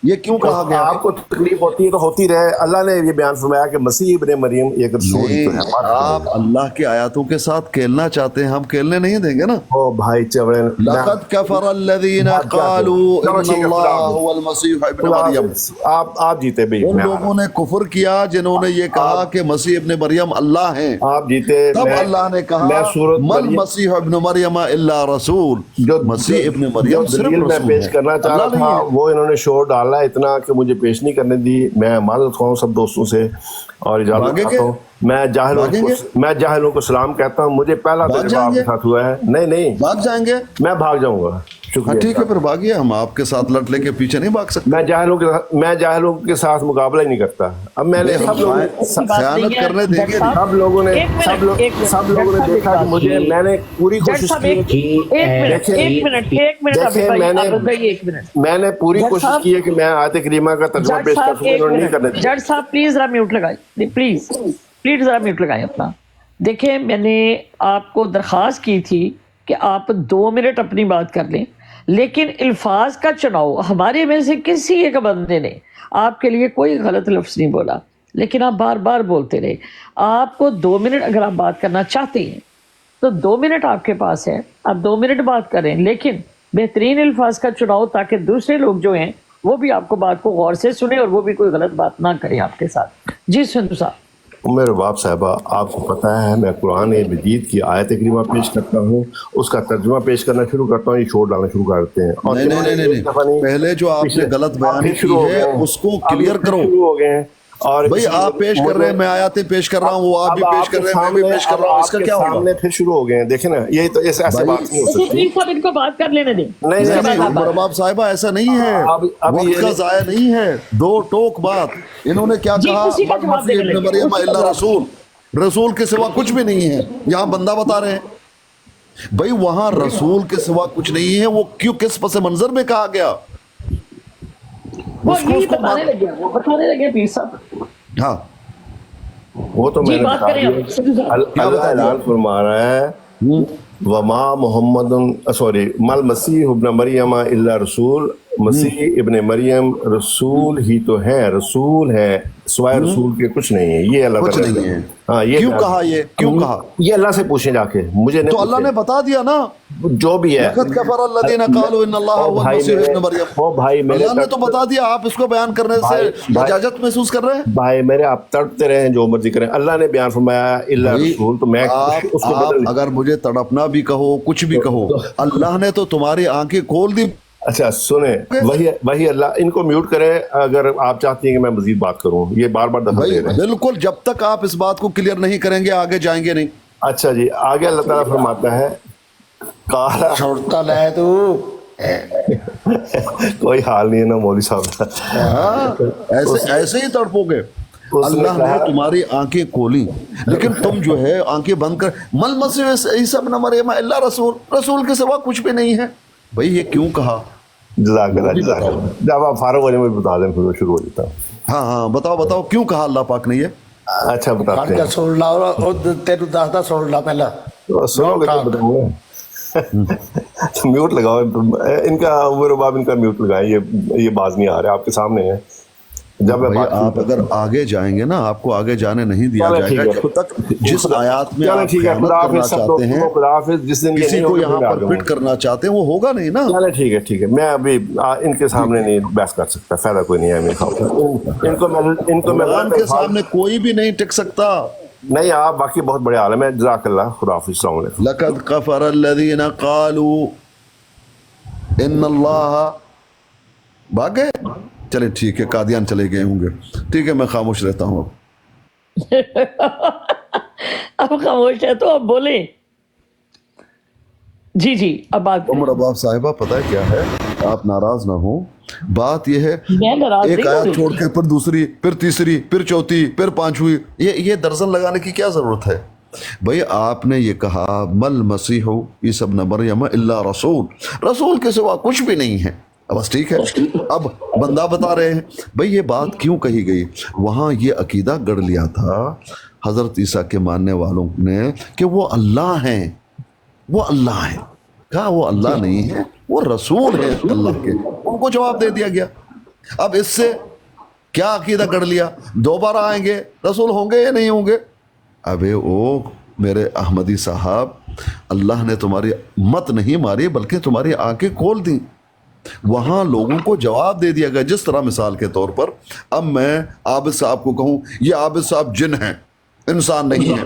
ये क्यों कहा गया? आपको तकलीफ होती है तो होती रहे। अल्लाह ने ये बयान फरमाया कि मसीह इब्न मरियम एक रसूल ही तो है। आप अल्लाह की आयतों के साथ खेलना चाहते हैं, हम खेलने नहीं देंगे ना। ओ भाई चवड़े लक़द कफ़र अल्लज़ीना क़ालू इन्नल्लाह हुवल मसीह इब्न मरियम। आप जीते भाई। उन लोगों ने कुफ्र किया जिन्होंने ये कहा कि मसीह इब्न मरियम अल्लाह हैं। आप जीते। तब अल्लाह ने कहा मल मसीह इब्न मरियम इल्ला रसूल, जो मसीह इब्न मरियम सिर्फ रसूल है। पेश करना चाह रहा था वो इन्होंने शोर डाला इतना कि मुझे पेश नहीं करने दी। मैं माजरत खाऊं सब दोस्तों से और इजाजत चाहता हूँ। मैं जाहिलों को सलाम कहता हूँ। मुझे पहला तजुर्बा आपके साथ हुआ है। नहीं भाग जाएंगे, मैं भाग जाऊंगा। हाँ ठीक है, फिर भागिए, हम आपके साथ लट लेके पीछे नहीं भाग सकते। मैं जाहिलों के साथ मुकाबला ही नहीं करता। अब मैंने सब लोग खयानत करने देंगे। सब लोगों ने देखा कि मुझे, मैंने पूरी कोशिश मैंने पूरी कोशिश की है कि मैं आयत करीमा का तर्जुमा पेश कर सकूं, नहीं करने दिया। जज साहब प्लीज जरा म्यूट लगाइए, प्लीज जरा म्यूट लगाएं अपना। देखिए मैंने आपको दरख्वास्त की थी कि आप 2 मिनट अपनी बात कर लें, लेकिन अल्फाज का चुनाव, हमारे में से किसी एक बंदे ने आपके लिए कोई गलत लफ्ज़ नहीं बोला, लेकिन आप बार बार बोलते रहे। आपको 2 मिनट अगर आप बात करना चाहते हैं तो 2 मिनट आपके पास है, आप 2 मिनट बात करें, लेकिन बेहतरीन अल्फाज का चुनाव, ताकि दूसरे लोग जो हैं वो भी आपको बात को गौर से सुने और वो भी कोई गलत बात ना करें आपके साथ। जी सिंधु साहब। मेरे बाप साहबा, आपको पता है मैं कुरान मजीद की आयत करीमा पेश करता हूँ, उसका तर्जुमा पेश करना शुरू करता हूँ, ये शोर डालना शुरू कर देते हैं। और नहीं, पहले जो आपने गलत बयान की है उसको क्लियर करो। शुरू हो गए हैं और भाई आप पेश कर रहे हैं, मैं आयातें पेश कर रहा हूँ, वो आप भी पेश कर रहे हैं, मैं भी पेश कर रहा हूँ, इसका क्या होगा? सामने फिर शुरू हो गए हैं, देखे ना, यही तो ऐसे बात नहीं हो सकती। सब इनको बात कर लेने दें। नहीं बाप साहिबा, ऐसा नहीं है, वक्त का ज़ाया नहीं है। 2 टोक बात इन्होंने क्या कहा, इब्न मरियम इल्ला रसूल, रसूल के सिवा कुछ भी नहीं है। यहाँ बंदा बता रहे हैं भाई वहां रसूल के सिवा कुछ नहीं है। वो क्यों, किस पस मंजर में कहा गया? वो बताने लगे पीर साहब। हाँ वो तो मैंने बता दिया। अल्लाह ऐलान फरमा रहा है वमा मोहम्मद मल मसीह इब्न मरियम इल्ला रसूल, मसीह इब्ने मरियम रसूल ही तो है, रसूल है, सिवाय रसूल के कुछ नहीं है। ये अल्लाह कुछ ताला नहीं है। हाँ, ये क्यों कहा ये, क्यों कहा? ये अल्लाह से पूछे जाके, मुझे नहीं तो अल्लाह ने बता दिया ना, जो भी है। लक़द कफ़र अल्लज़ीना क़ालू इन्नल्लाहा हुवल मसीह इब्न मरियम। ओ भाई मेरे अल्लाह ने तो बता दिया, आप इसको बयान करने से इजाजत महसूस कर रहे हैं? भाई मेरे, आप तड़पते रहे जो मर्जी करें, अल्लाह ने बयान फरमाया इल्ला रसूल, तो मैं उसको आप अगर मुझे तड़पना भी कहो, कुछ भी कहो, अल्लाह ने तो तुम्हारी आंखें खोल दी। अच्छा सुने, वही अल्लाह, इनको म्यूट करें अगर आप चाहती हैं कि मैं मजीद बात करूं। ये बार बार दखल दे रहे हैं। बिल्कुल, जब तक आप इस बात को क्लियर नहीं करेंगे आगे जाएंगे नहीं। अच्छा जी, आगे अल्लाह ताला फरमाता है काला छोड़ता है तू कोई हाल नहीं है ना मौलवी साहब। ऐसे ही तड़पोगे। अल्लाह ने तुम्हारी आंखें खोली, लेकिन तुम जो है आंखें बंद कर, मल मसीह ईसा इब्न मरियम इल्ला रसूल, रसूल के सिवा कुछ भी नहीं है। भाई ये क्यों कहा? जज़ाकल्लाह। जब आप फारूक होने में बता दें फिर वो शुरू हो जाता है। हाँ, बताओ क्यों कहा अल्लाह पाक ने ये? अच्छा बताते हैं। सुन ला और तेरू दादा सुन ला पहला, सुनोगे तो बताऊंगा। म्यूट लगाओ इनका, वो रुबाब इनका म्यूट लगाएं, ये बाज नहीं आ रहा, आपके सामने है। जब आप अगर आगे जाएंगे ना, आपको आगे जाने नहीं दिया जाएगा जब तक जिस आयात में आप ख़यानत करना चाहते हैं, जिस दिन किसी को यहाँ पर फिट करना चाहते हैं, वो होगा नहीं ना। चले ठीक है, मैं अभी इनके सामने नहीं बहस कर सकता, फायदा कोई नहीं है मेरे ख्याल। इनको मैं के सामने कोई भी नहीं टिक सकता। नहीं, आप बाकी बहुत बड़े आलम है। जज़ाकल्लाह, खुदा हाफ़िज़, अस्सलाम वालेकुम। लक़द कफ़र अल्लज़ीना क़ालू इन्नल्लाहा, भाग गए? चले ठीक है, कादियान चले गए होंगे। ठीक है, मैं खामोश रहता हूँ अब खामोश है तो अब बोले। जी अब बात। उमर अब्बास साहिबा, पता है क्या है, आप नाराज ना हो, बात यह है एक आयत छोड़ के फिर दूसरी, फिर तीसरी, फिर चौथी, फिर पांचवी, ये दर्जन लगाने की क्या जरूरत है? भाई आपने ये कहा मल मसीह ईसा इब्न मरियम इल्ला रसूल, रसूल के सिवा कुछ भी नहीं है। बस ठीक है। अब बंदा बता रहे हैं भाई ये बात क्यों कही गई। वहाँ ये अकीदा गढ़ लिया था हज़रत ईसा के मानने वालों ने कि वो अल्लाह हैं, वो अल्लाह है। कहा वो अल्लाह नहीं है, वो रसूल है अल्लाह के। उनको जवाब दे दिया गया। अब इससे क्या अकीदा गढ़ लिया, दोबारा आएंगे रसूल होंगे या नहीं होंगे? अबे ओ मेरे अहमदी साहब, अल्लाह ने तुम्हारी मत नहीं मारी बल्कि तुम्हारी आंखें खोल दी। वहाँ लोगों को जवाब दे दिया गया। जिस तरह मिसाल के तौर पर अब मैं आबिद साहब को कहूँ ये आबिद साहब जिन हैं, इंसान नहीं है,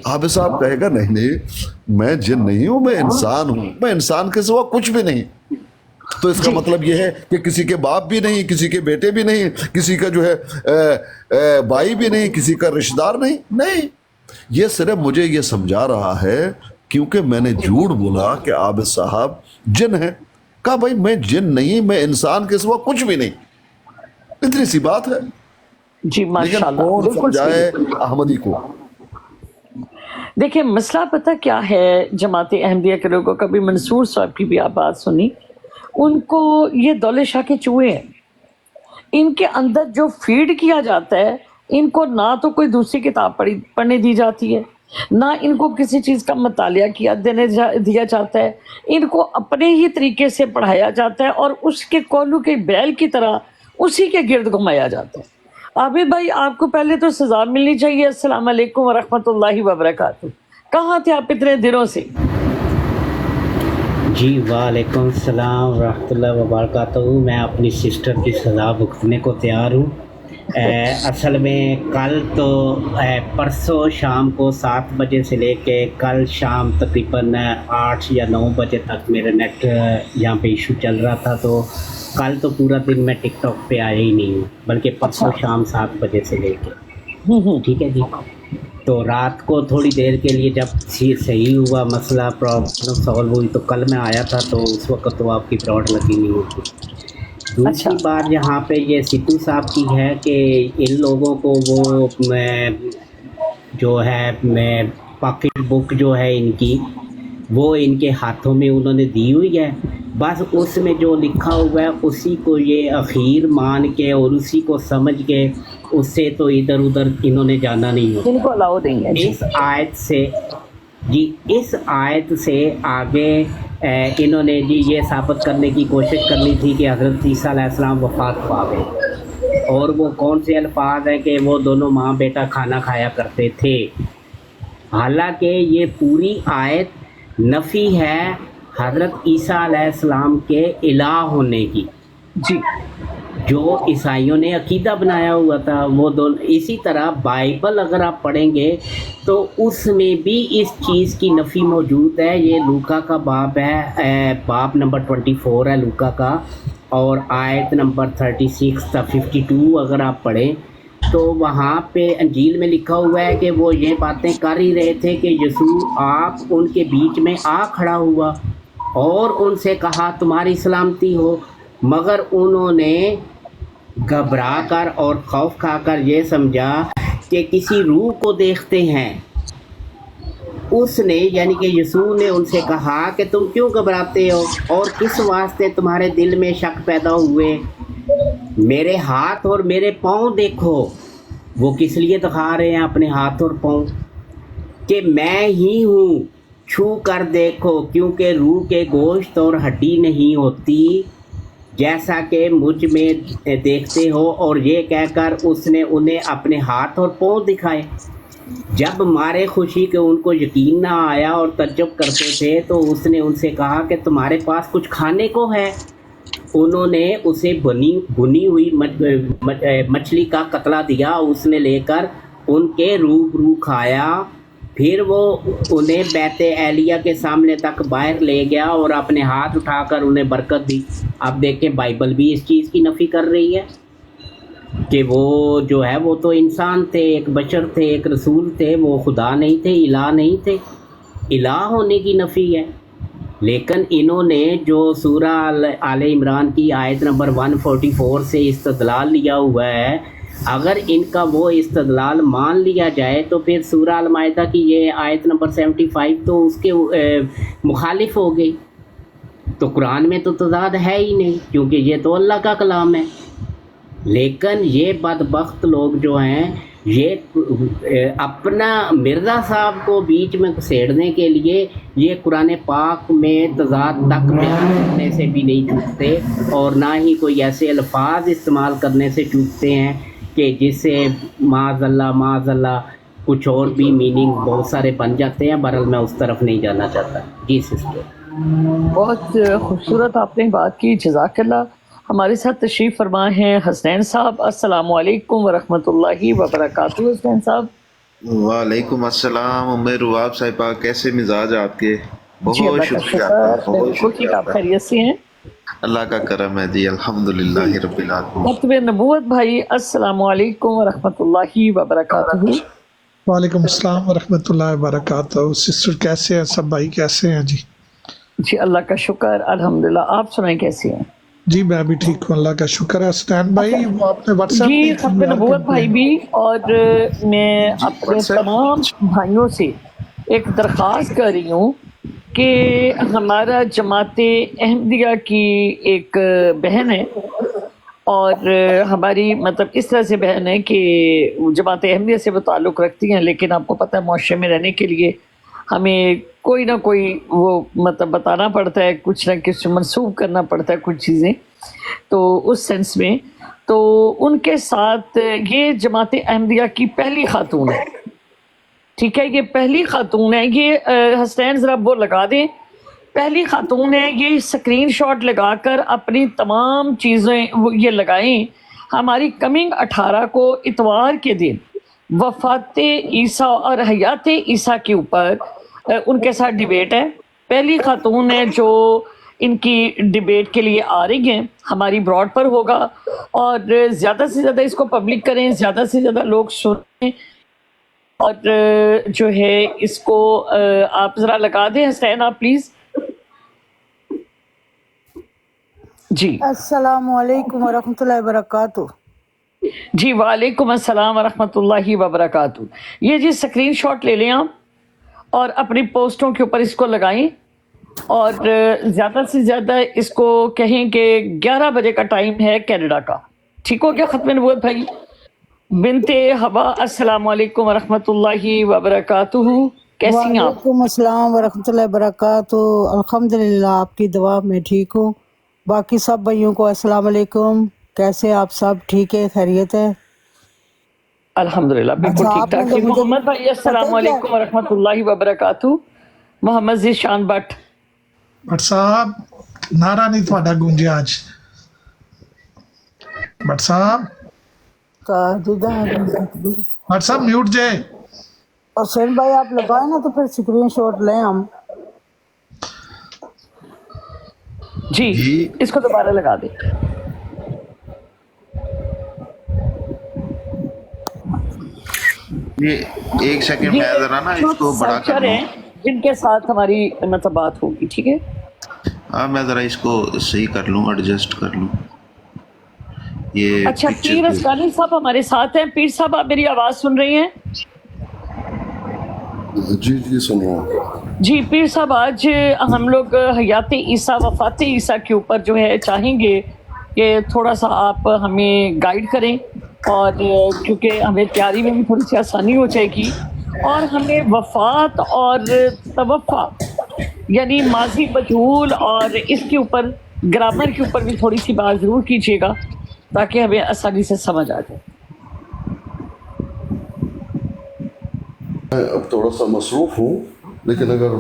आबिद साहब कहेगा नहीं मैं जिन नहीं हूँ, मैं इंसान हूँ, मैं इंसान के सिवा कुछ भी नहीं। तो इसका मतलब ये है कि किसी के बाप भी नहीं, किसी के बेटे भी नहीं, किसी का जो है भाई भी नहीं, किसी का रिश्तेदार नहीं। ये सिर्फ मुझे ये समझा रहा है क्योंकि मैंने झूठ बोला कि आबिद साहब जिन है। कहा भाई मैं जिन नहीं, मैं इंसान के सिवा कुछ भी नहीं। इतनी सी बात है जी, माशाल्लाह। कौन समझाए अहमदी को? देखिए मसला पता क्या है, जमात अहमदिया के लोगों का भी, मंसूर साहब की भी आप बात सुनी, उनको ये दौले शाह के चूहे हैं। इनके अंदर जो फीड किया जाता है, इनको ना तो कोई दूसरी किताब पढ़ने दी जाती है, ना इनको किसी चीज़ का मतालिया दिया जाता है। इनको अपने ही तरीके से पढ़ाया जाता है और उसके कोलू के बैल की तरह उसी के गिर्द घुमाया जाता है। आबिद भाई, आपको पहले तो सज़ा मिलनी चाहिए। अस्सलाम वालेकुम वरहमतुल्लाहि वबरकातुहू। कहाँ थे आप इतने दिनों से? जी वालेकुम सलाम वरहमतुल्लाहि वबरकातुहू। मैं अपनी सिस्टर की सज़ा भुगतने को तैयार हूँ। असल में कल तो परसों शाम को 7 बजे से लेके कल शाम तकरीबन 8 या 9 बजे तक मेरा नेट यहाँ पे इशू चल रहा था, तो कल तो पूरा दिन मैं टिकटॉक पे आया ही नहीं हूँ, बल्कि परसों शाम 7 बजे से लेके। ठीक है जी। तो रात को थोड़ी देर के लिए जब सही हुआ मसला, प्रॉब्लम सॉल्व हुई, तो कल मैं आया था, तो उस वक्त तो आपकी फ्रॉड लगी नहीं होती। दूसरी बात यहाँ पे ये सिद्धू साहब की है कि इन लोगों को वो जो है पॉकेट बुक जो है इनकी, वो इनके हाथों में उन्होंने दी हुई है। बस उसमें जो लिखा हुआ है उसी को ये अखीर मान के और उसी को समझ के, उससे तो इधर उधर इन्होंने जाना नहीं होता। इनको अलाउ नहीं है इस आयत से जी, इस आयत से आगे इन्होंने जी ये साबित करने की कोशिश करनी थी कि हज़रत ईसा अलैहिस्सलाम वफ़ात पा गए, और वो कौन से अल्फाज हैं कि वो दोनों माँ बेटा खाना खाया करते थे। हालांकि ये पूरी आयत नफ़ी है हज़रत ईसा अलैहिस्सलाम के इलाह होने की, जी, जो ईसाइयों ने अकीदा बनाया हुआ था वो दोनों। इसी तरह बाइबल अगर आप पढ़ेंगे तो उसमें भी इस चीज़ की नफ़ी मौजूद है। ये लूका का बाब है, बाब नंबर 24 है लूका का, और आयत नंबर 36 था 52 अगर आप पढ़ें तो वहाँ पे अंजील में लिखा हुआ है कि वो ये बातें कर ही रहे थे कि यीशु आप उनके बीच में आ खड़ा हुआ और उनसे कहा तुम्हारी सलामती हो, मगर उन्होंने घबरा कर और खौफ खाकर ये समझा कि किसी रूह को देखते हैं। उसने यानी कि यीशु ने उनसे कहा कि तुम क्यों घबराते हो और किस वास्ते तुम्हारे दिल में शक पैदा हुए, मेरे हाथ और मेरे पाँव देखो। वो किस लिए दिखा रहे हैं अपने हाथ और पाँव कि मैं ही हूँ, छू कर देखो, क्योंकि रूह के गोश्त और हड्डी नहीं होती जैसा कि मुझ में देखते हो। और ये कहकर उसने उन्हें अपने हाथ और पाँव दिखाए। जब मारे खुशी के उनको यकीन ना आया और तज्जुब करते थे तो उसने उनसे कहा कि तुम्हारे पास कुछ खाने को है। उन्होंने उसे भुनी हुई मछली का कतला दिया, उसने लेकर उनके रूबरू खाया। फिर वो उन्हें बैते एलिया के सामने तक बाहर ले गया और अपने हाथ उठाकर उन्हें बरकत दी। अब देखें बाइबल भी इस चीज़ की नफ़ी कर रही है कि वो जो है वो तो इंसान थे, एक बशर थे, एक रसूल थे, वो खुदा नहीं थे, इलाह नहीं थे। इलाह होने की नफ़ी है। लेकिन इन्होंने जो सूरा आले इमरान की आयत नंबर 144 से इस्तदलाल लिया हुआ है, अगर इनका वो इस्तदलाल मान लिया जाए तो फिर सूरा अल माइदा की ये आयत नंबर 75 तो उसके मुखालिफ हो गई। तो कुरान में तो तज़ाद है ही नहीं, क्योंकि ये तो अल्लाह का कलाम है। लेकिन ये बदबख्त लोग जो हैं ये अपना मिर्ज़ा साहब को बीच में घुसेड़ने के लिए ये कुरान पाक में तज़ाद तक बयान करने से भी नहीं चूकते, और ना ही कोई ऐसे अल्फाज इस्तेमाल करने से चूकते हैं कि जिससे माज़ल्ला कुछ और भी मीनिंग बहुत सारे बन जाते हैं। बहरहाल मैं उस तरफ नहीं जाना चाहता। जी सिस्टर, बहुत खूबसूरत आपने बात की, जज़ाकल्लाह। हमारे साथ तशरीफ़ फरमा हैं हसनैन साहब। अस्सलामु अलैकुम वरहमतुल्लाहि वबरकातुहू। हसनैन साहब वालेकुम अस्सलाम। उम्र रुआब साहिबा, कैसे मिजाज आपके? जी, बहुत अल्लाह का शुक्रिया, शुक्र, बहुत बिल्कुल ठीक, आप शुक्रिया। खैरियत से हैं? अल्लाह का करम है जी, अल्हम्दुलिल्लाह रब्बिल आलमीन। मकतब नबूवत भाई, अस्सलामु अलैकुम वरहमतुल्लाहि वबरकातुहू। वालेकुम अस्सलाम वरहमतुल्लाहि वबरकातुहू। सिस्टर कैसे हैं सब? भाई कैसे हैं जी? जी अल्लाह का शुक्र, अल्हम्दुलिल्लाह। आप सुनाएं कैसे हैं? जी मैं भी ठीक हूँ, अल्लाह का शुक्र है। स्टैंड भाई वो आपने व्हाट्सएप जी, पे खत्म नबूवत भाई भी, और मैं अपने तमाम भाइयों से एक दरख्वास्त कर रही हूँ कि हमारा जमाते अहमदिया की एक बहन है, और हमारी मतलब इस तरह से बहन है कि जमाते अहमदिया से वो ताल्लुक़ रखती हैं, लेकिन आपको पता है मुआशरे में रहने के लिए हमें कोई ना कोई वो मतलब बताना पड़ता है, कुछ ना कुछ मंसूब करना पड़ता है कुछ चीज़ें। तो उस सेंस में तो उनके साथ ये जमात अहमदिया की पहली खातून है, ठीक है, ये पहली खातून है। ये हसनैन ज़रा वो लगा दें, पहली खातून है। ये स्क्रीनशॉट लगाकर अपनी तमाम चीज़ें वो ये लगाएं। हमारी कमिंग 18 को इतवार के दिन वफ़ात ईसा और हयात ईसा के ऊपर उनके साथ डिबेट है। पहली खातून है जो इनकी डिबेट के लिए आ रही हैं, हमारी ब्रॉड पर होगा, और ज़्यादा से ज़्यादा इसको पब्लिक करें, ज़्यादा से ज़्यादा लोग सुनें, और जो है इसको आप ज़रा लगा दें। हसनैन आप प्लीज़। जी अस्सलामु अलैकुम वरहमतुल्लाहि वबरकातुहू। जी वालेकुम अस्सलाम वरहमतुल्लाहि वबरकातुहू। ये जी स्क्रीनशॉट ले लें आप और अपनी पोस्टों के ऊपर इसको लगाएं, और ज़्यादा से ज़्यादा इसको कहें कि 11 बजे का टाइम है कनाडा का। ठीक हो गया ख़त्म नबूवत भाई? बिनते हवा, अस्सलामु अलैकुम वरहमतुल्लाहि वबरकातुहू। कैसी हैं आप? वालेकुम अस्सलाम वरहमतुल्लाहि वबरकातुहू। अल्हम्दुलिल्लाह आपकी दुआ में ठीक हूँ। बाकी सब भाइयों को अस्सलाम वालेकुम। कैसे आप सब ठीक है, खैरियत है? अल्हम्दुलिल्लाह बिल्कुल अच्छा, ठीक आपने ठाक तो जी। मुझे मोहम्मद भाई अस्सलाम पता है क्या, वालेकुम वरहमतुल्लाहि वबरकातुहू। मोहम्मद ज़ीशान भट्ट। भट्ट साहब नारा नहीं थोड़ा गूंजे आज। भट्ट साहब भट्ट साहब म्यूट जे। हुसैन भाई आप लगाए ना तो फिर स्क्रीनशॉट लें हम। जी इसको दोबारा लगा दे। ये एक सेकंड, ये मैं जरा ना जो इसको बड़ा कर सर्चर लूँ। हैं जिनके साथ हमारी मतलब बात होगी, ठीक है? हाँ, मैं जरा इसको सही कर लूँ, एडजस्ट कर लूँ। ये अच्छा, पिक्चर पीर असकानी साहब हमारे साथ हैं। पीर साहब आप मेरी आवाज़ सुन रही हैं? जी जी सुन रहा हूँ। जी पीर साहब, आज हम लोग हयात ईसा वफ़ात ईसा के ऊपर जो है चाहेंगे कि थोड़ा सा आप हमें गाइड करें, और क्योंकि हमें तैयारी में भी थोड़ी सी आसानी हो जाएगी, और हमें वफ़ात और तवफ़ा यानी माजी मजहूल और इसके ऊपर ग्रामर के ऊपर भी थोड़ी सी बात ज़रूर कीजिएगा ताकि हमें आसानी से समझ आ जाए। मैं अब थोड़ा सा मसरूफ हूँ, लेकिन अगर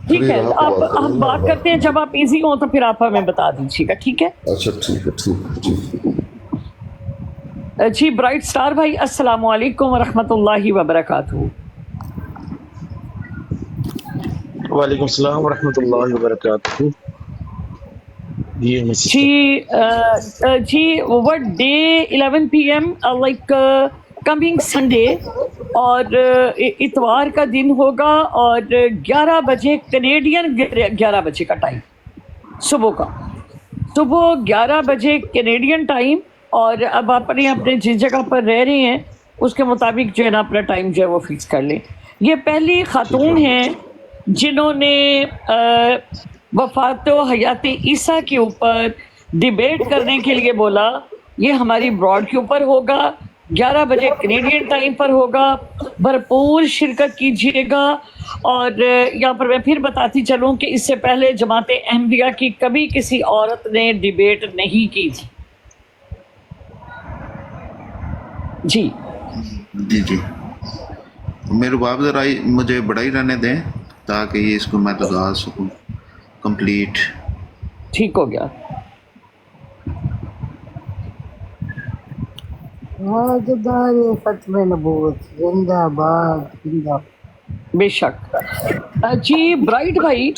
ठीक है, आप हम बात करते हैं जब आप इजी हो तो फिर आप हमें बता दीजिएगा, ठीक है? अच्छा ठीक है, ठीक जी। जी ब्राइट स्टार भाई अस्सलाम वालेकुम वरहमतुल्लाहि वबरकातुहू। वालेकुम सलाम वरहमतुल्लाहि वबरकातुहू। जी what day 11 PM like coming Sunday, और इतवार का दिन होगा, और 11 बजे कनेडियन 11 बजे का टाइम सुबह 11 बजे कनेडियन टाइम। और अब अपने अपने जिस जगह पर रह रहे हैं उसके मुताबिक जो है ना अपना टाइम जो है वो फिक्स कर लें। ये पहली खातून हैं जिन्होंने वफ़ात व हयात ईसा के ऊपर डिबेट करने के लिए बोला। ये हमारी ब्रॉड के ऊपर होगा, 11 बजे कनेडियन टाइम पर होगा। भरपूर शिरकत कीजिएगा। और यहाँ पर मैं फिर बताती चलूँ कि इससे पहले जमात अहमदिया की कभी किसी औरत ने डिबेट नहीं की थी। जी जी मेरे बाप जरा मुझे बड़ा ही रहने दें ताकि ये इसको मैं लगा सकूं कंप्लीट। ठीक हो गया। बेशक। जी ब्राइट भाई,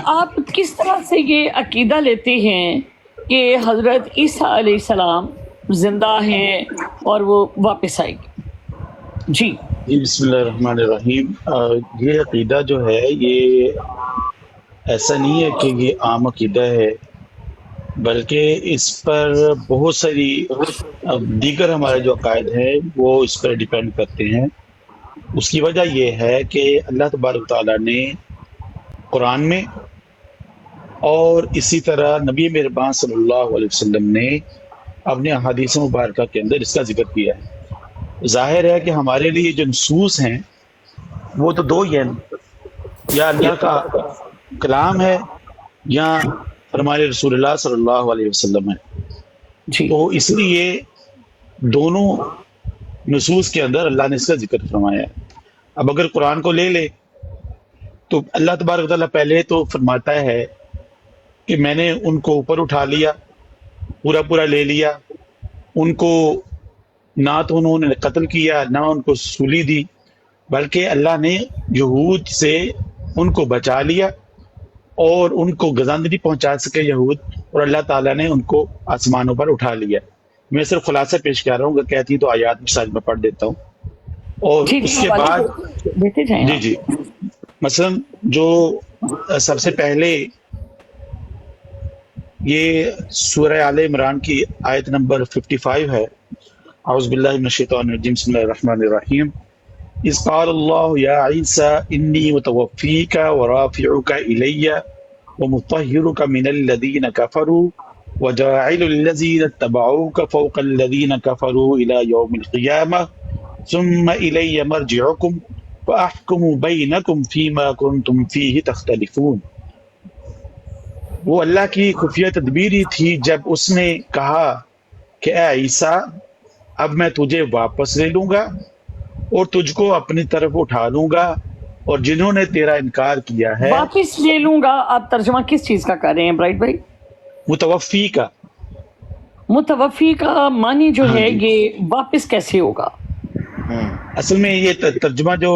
आप किस तरह से ये अकीदा लेते हैं कि हजरत ईसा अलैहिस्सलाम जिंदा हैं और वो वापस आएंगे? जी बिस्मिल्लाहिर्रहमानिर्रहीम। ये अकीदा जो है ये ऐसा नहीं है कि ये आम अकीदा है, बल्कि इस पर बहुत सारी दीगर हमारे जो अकायद हैं वो इस पर डिपेंड करते हैं। उसकी वजह ये है कि अल्लाह तबारक तआला ने कुरान में और इसी तरह नबी मेहरबान सल्लल्लाहु अलैहि वसल्लम ने अपने अहादीस मुबारक के अंदर इसका जिक्र किया है। जाहिर है कि हमारे लिए जो नसूस हैं वो तो दो ही हैं, या अल्लाह का कलाम है या हमारे रसूलुल्लाह सल्लल्लाहु अलैहि वसल्लम है। तो इसलिए दोनों नसूस के अंदर अल्लाह ने इसका जिक्र फरमाया है। अब अगर कुरान को ले ले तो अल्लाह तबारक तआला पहले तो फरमाता है कि मैंने उनको ऊपर उठा लिया, पूरा ले लिया, उनको ना तो उन्होंने कत्ल किया ना उनको सूली दी, बल्कि अल्लाह ने यहूद से उनको बचा लिया और उनको गजंद नहीं पहुंचा सके यहूद, और अल्लाह ताला ने उनको आसमानों पर उठा लिया। मैं सिर्फ खुलासा पेश कर रहा हूँ, अगर कहती तो आयात भी साथ में पढ़ देता हूँ। और उसके बाद जी मसलन जो सबसे पहले ये सूरह आले इमरान की आयत नंबर 55 है। औज़ु बिल्लाहि मिनश शैतानिर रजीम, बिस्मिल्लाहिर रहमानिर रहीम। इज़ क़ाल अल्लाहु या ईसा इन्नी मुतवफ़्फ़ीका व राफ़िउका इलैया व मुतह्हिरुका मिनल लज़ीना कफ़रू व जाइलुल लज़ीना इत्तबऊका फ़ौक़ल लज़ीना कफ़रू इला यौमिल क़ियामह सुम्मा इलैया मरजिउकुम فَأَحْكُمُ بَيْنَكُمْ فِي مَا كُنْتُمْ فِيهِ تَخْتَلِفُونَ۔ وہ اللہ کی خفیہ تدبیر ہی تھی جب اس نے کہا کہ اے عیسیٰ اب میں تجھے واپس لے لوں گا اور تجھ کو اپنی طرف اٹھا لوں گا، اور جنہوں نے تیرا انکار کیا ہے۔ واپس لے لوں گا، آپ ترجمہ کس چیز کا کر رہے ہیں برائٹ بھائی؟ متوفی کا۔ متوفی کا معنی جو ہے یہ واپس کیسے ہوگا؟ اصل میں یہ ترجمہ جو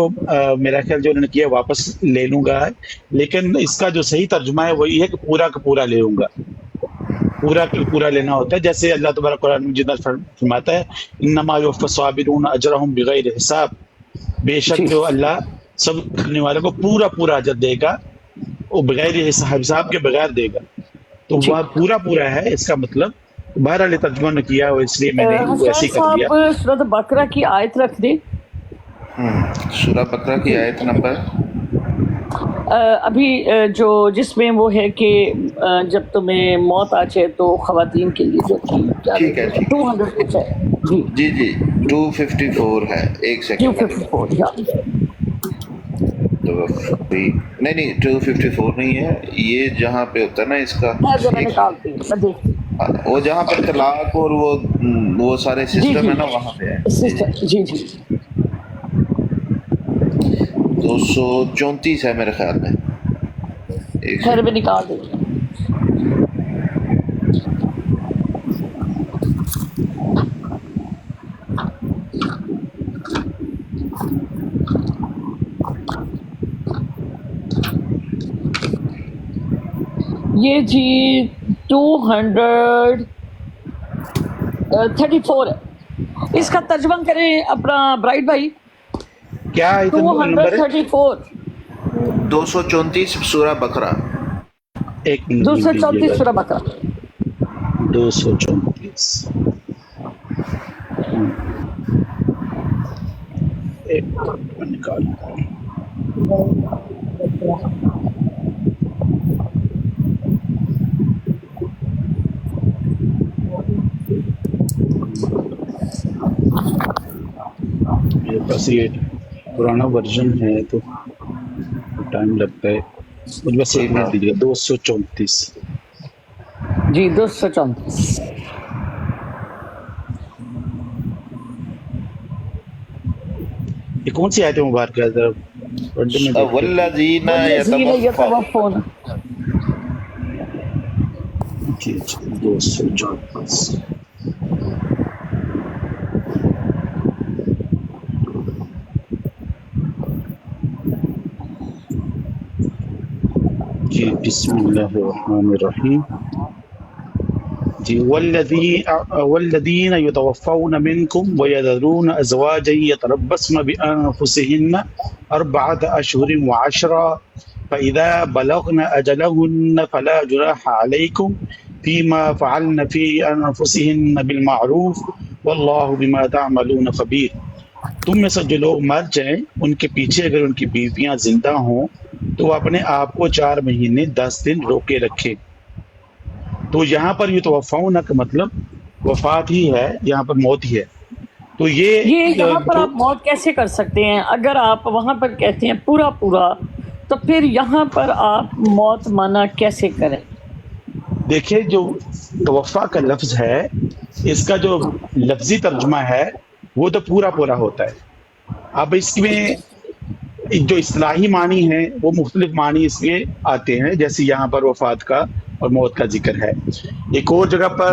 میرا خیال جو انہوں نے کیا واپس لے لوں گا ہے، لیکن اس کا جو صحیح ترجمہ ہے وہی ہے کہ پورا کا پورا لے لوں گا، پورا کا پورا لینا ہوتا ہے، جیسے اللہ تبارک قرآن مجید میں فرماتا ہے انما یوفی الصابرون اجرہم بغیر حساب، بے شک جو اللہ سب کرنے والوں کو پورا پورا اجر دے گا، وہ بغیر حساب کے بغیر دے گا، تو وہ پورا پورا ہے اس کا مطلب۔ بہرحال ترجمہ نے کیا ہو اس لیے میں نے ویسے ہی کر دیا۔ سورۃ بقرہ کی آیت رکھ دیں، سورہ بقرہ کی آیت نمبر ابھی جو جس میں وہ ہے کہ جب تمہیں موت آ جائے تو خواتین کے لیے جو ٹھیک ہے 200 کچھ ہے جی 254 ہے، ایک سیکنڈ 254 نہیں 254 نہیں ہے، یہ جہاں پہ ہوتا ہے نا اس کا وہ جہاں پہ طلاق اور وہ سارے سسٹم ہے نا وہاں پہ ہے۔ جی 234 ہے میرے خیال میں، خیر میں نکال دیں۔ یہ جی 234 ہے، اس کا ترجمہ کریں اپنا برائٹ بھائی۔ کیا 234 234 سورہ بقرہ، 234 سورہ بقرہ 234 نکال۔ میرے پاس یہ پرانا ورژن ہے تو ٹائم لگتا ہے، مجھے بس ایک منٹ دیجیے۔ 234 جی 234 یہ کون سی آیت مبارکہ ہے؟ ذرا والذین یتوفون 234 جی بسم اللہ الرحمن الرحیم۔ جی والذین یتوفون منکم ویذرون ازواجا یتربصن بانفسہن 4 اشہر وعشرا فاذا بلغن اجلہن فلا جناح علیکم فیما فعلن فی انفسہن بالمعروف واللہ بما تعملون خبیر۔ تم میں سے جو لوگ مر جائیں ان کے پیچھے اگر ان کی بیویاں زندہ ہوں تو وہ اپنے آپ کو 4 مہینے 10 دن روکے رکھے۔ تو یہاں پر یہ توفاؤں کا مطلب وفات ہی ہے، یہاں پر موت ہی ہے۔ تو یہ یہاں پر آپ موت کیسے کر سکتے ہیں؟ اگر آپ وہاں پر کہتے ہیں پورا پورا تو پھر یہاں پر آپ موت مانا کیسے کریں؟ دیکھیں جو توفا کا لفظ ہے اس کا جو لفظی ترجمہ ہے وہ تو پورا پورا ہوتا ہے۔ اب اس میں جو اصطلاحی معنی ہیں وہ مختلف معنی اس کے آتے ہیں، جیسے یہاں پر وفات کا اور موت کا ذکر ہے۔ ایک اور جگہ پر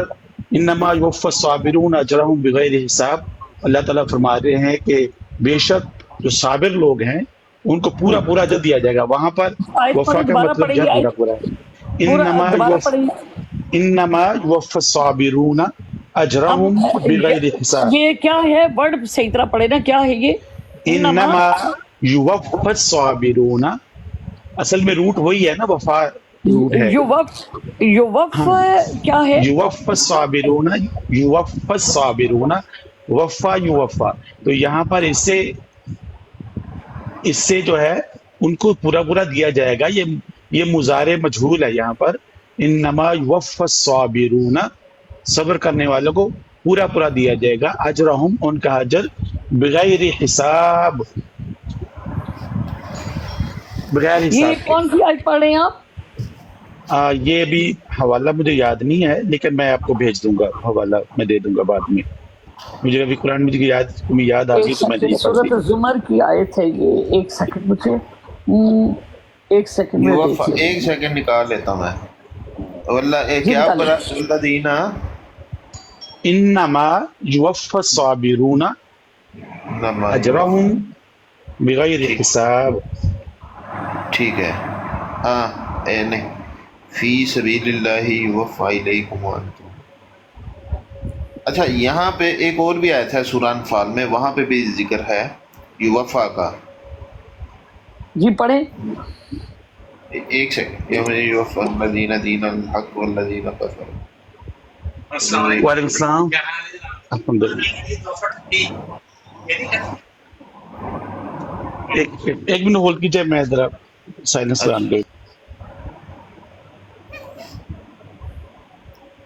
انما یوفی الصابرون اجرہم بغیر حساب، اللہ تعالیٰ فرما رہے ہیں کہ بے شک جو صابر لوگ ہیں ان کو پورا پورا اجر دیا جائے گا۔ وہاں پر وفا کا مطلب جو پورا پورا ہے۔ انما یوفی الصابرون اجرہم بغیر حساب، یہ کیا ہے؟ ورڈ صحیح طرح پڑھے نا، کیا ہے یہ؟ انما یوفی الصابرون، اصل میں روٹ وہی ہے نا، وفا روٹ ہے۔ یووف کیا ہے؟ یوفی الصابرون، یوفی الصابرون، وفا یوفا، تو یہاں پر اس سے جو ہے ان کو پورا پورا دیا جائے گا۔ یہ مضارع مجہول ہے یہاں پر۔ انما یوفی الصابرون، صبر کرنے والوں کو پورا پورا دیا جائے گا، اجرہم، ان کا اجر، بغیر حساب، بغیر یہ حساب کے۔ کون سی آیت پڑھ رہے ہیں آپ؟ یہ بھی حوالہ مجھے یاد نہیں ہے، لیکن میں آپ کو بھیج دوں گا، حوالہ میں دے دوں گا بعد میں۔ مجھے ابھی قرآن مجھے یاد آ گئی تو میں نے پڑھ دی۔ سورۃ زمر کی آیت ہے یہ، ایک سیکنڈ مجھے، ایک سیکنڈ میں یوفا، دیکھیے۔ ایک سیکنڈ نکال لیتا ہوں میں۔ واللہ کیا پڑھا؟ الذین انما یوفی الصابرون اجرہم بغیر حساب۔ ٹھیک ہے، ہاں نہیں، فی سبیل اللہ یوفی الیکم وانتم۔ اچھا یہاں پہ ایک اور بھی آیت ہے سورہ انفال میں، وہاں پہ بھی ذکر ہے یوفا کا۔ جی پڑھیں۔ ایک سیکنڈ، یوفی الذین دین الحق والذین کفروا۔ وعلیکم السلام، الحمدللہ۔ ایک منٹ ہولڈ کیجیے، میں ذرا سائلنس لگا دوں۔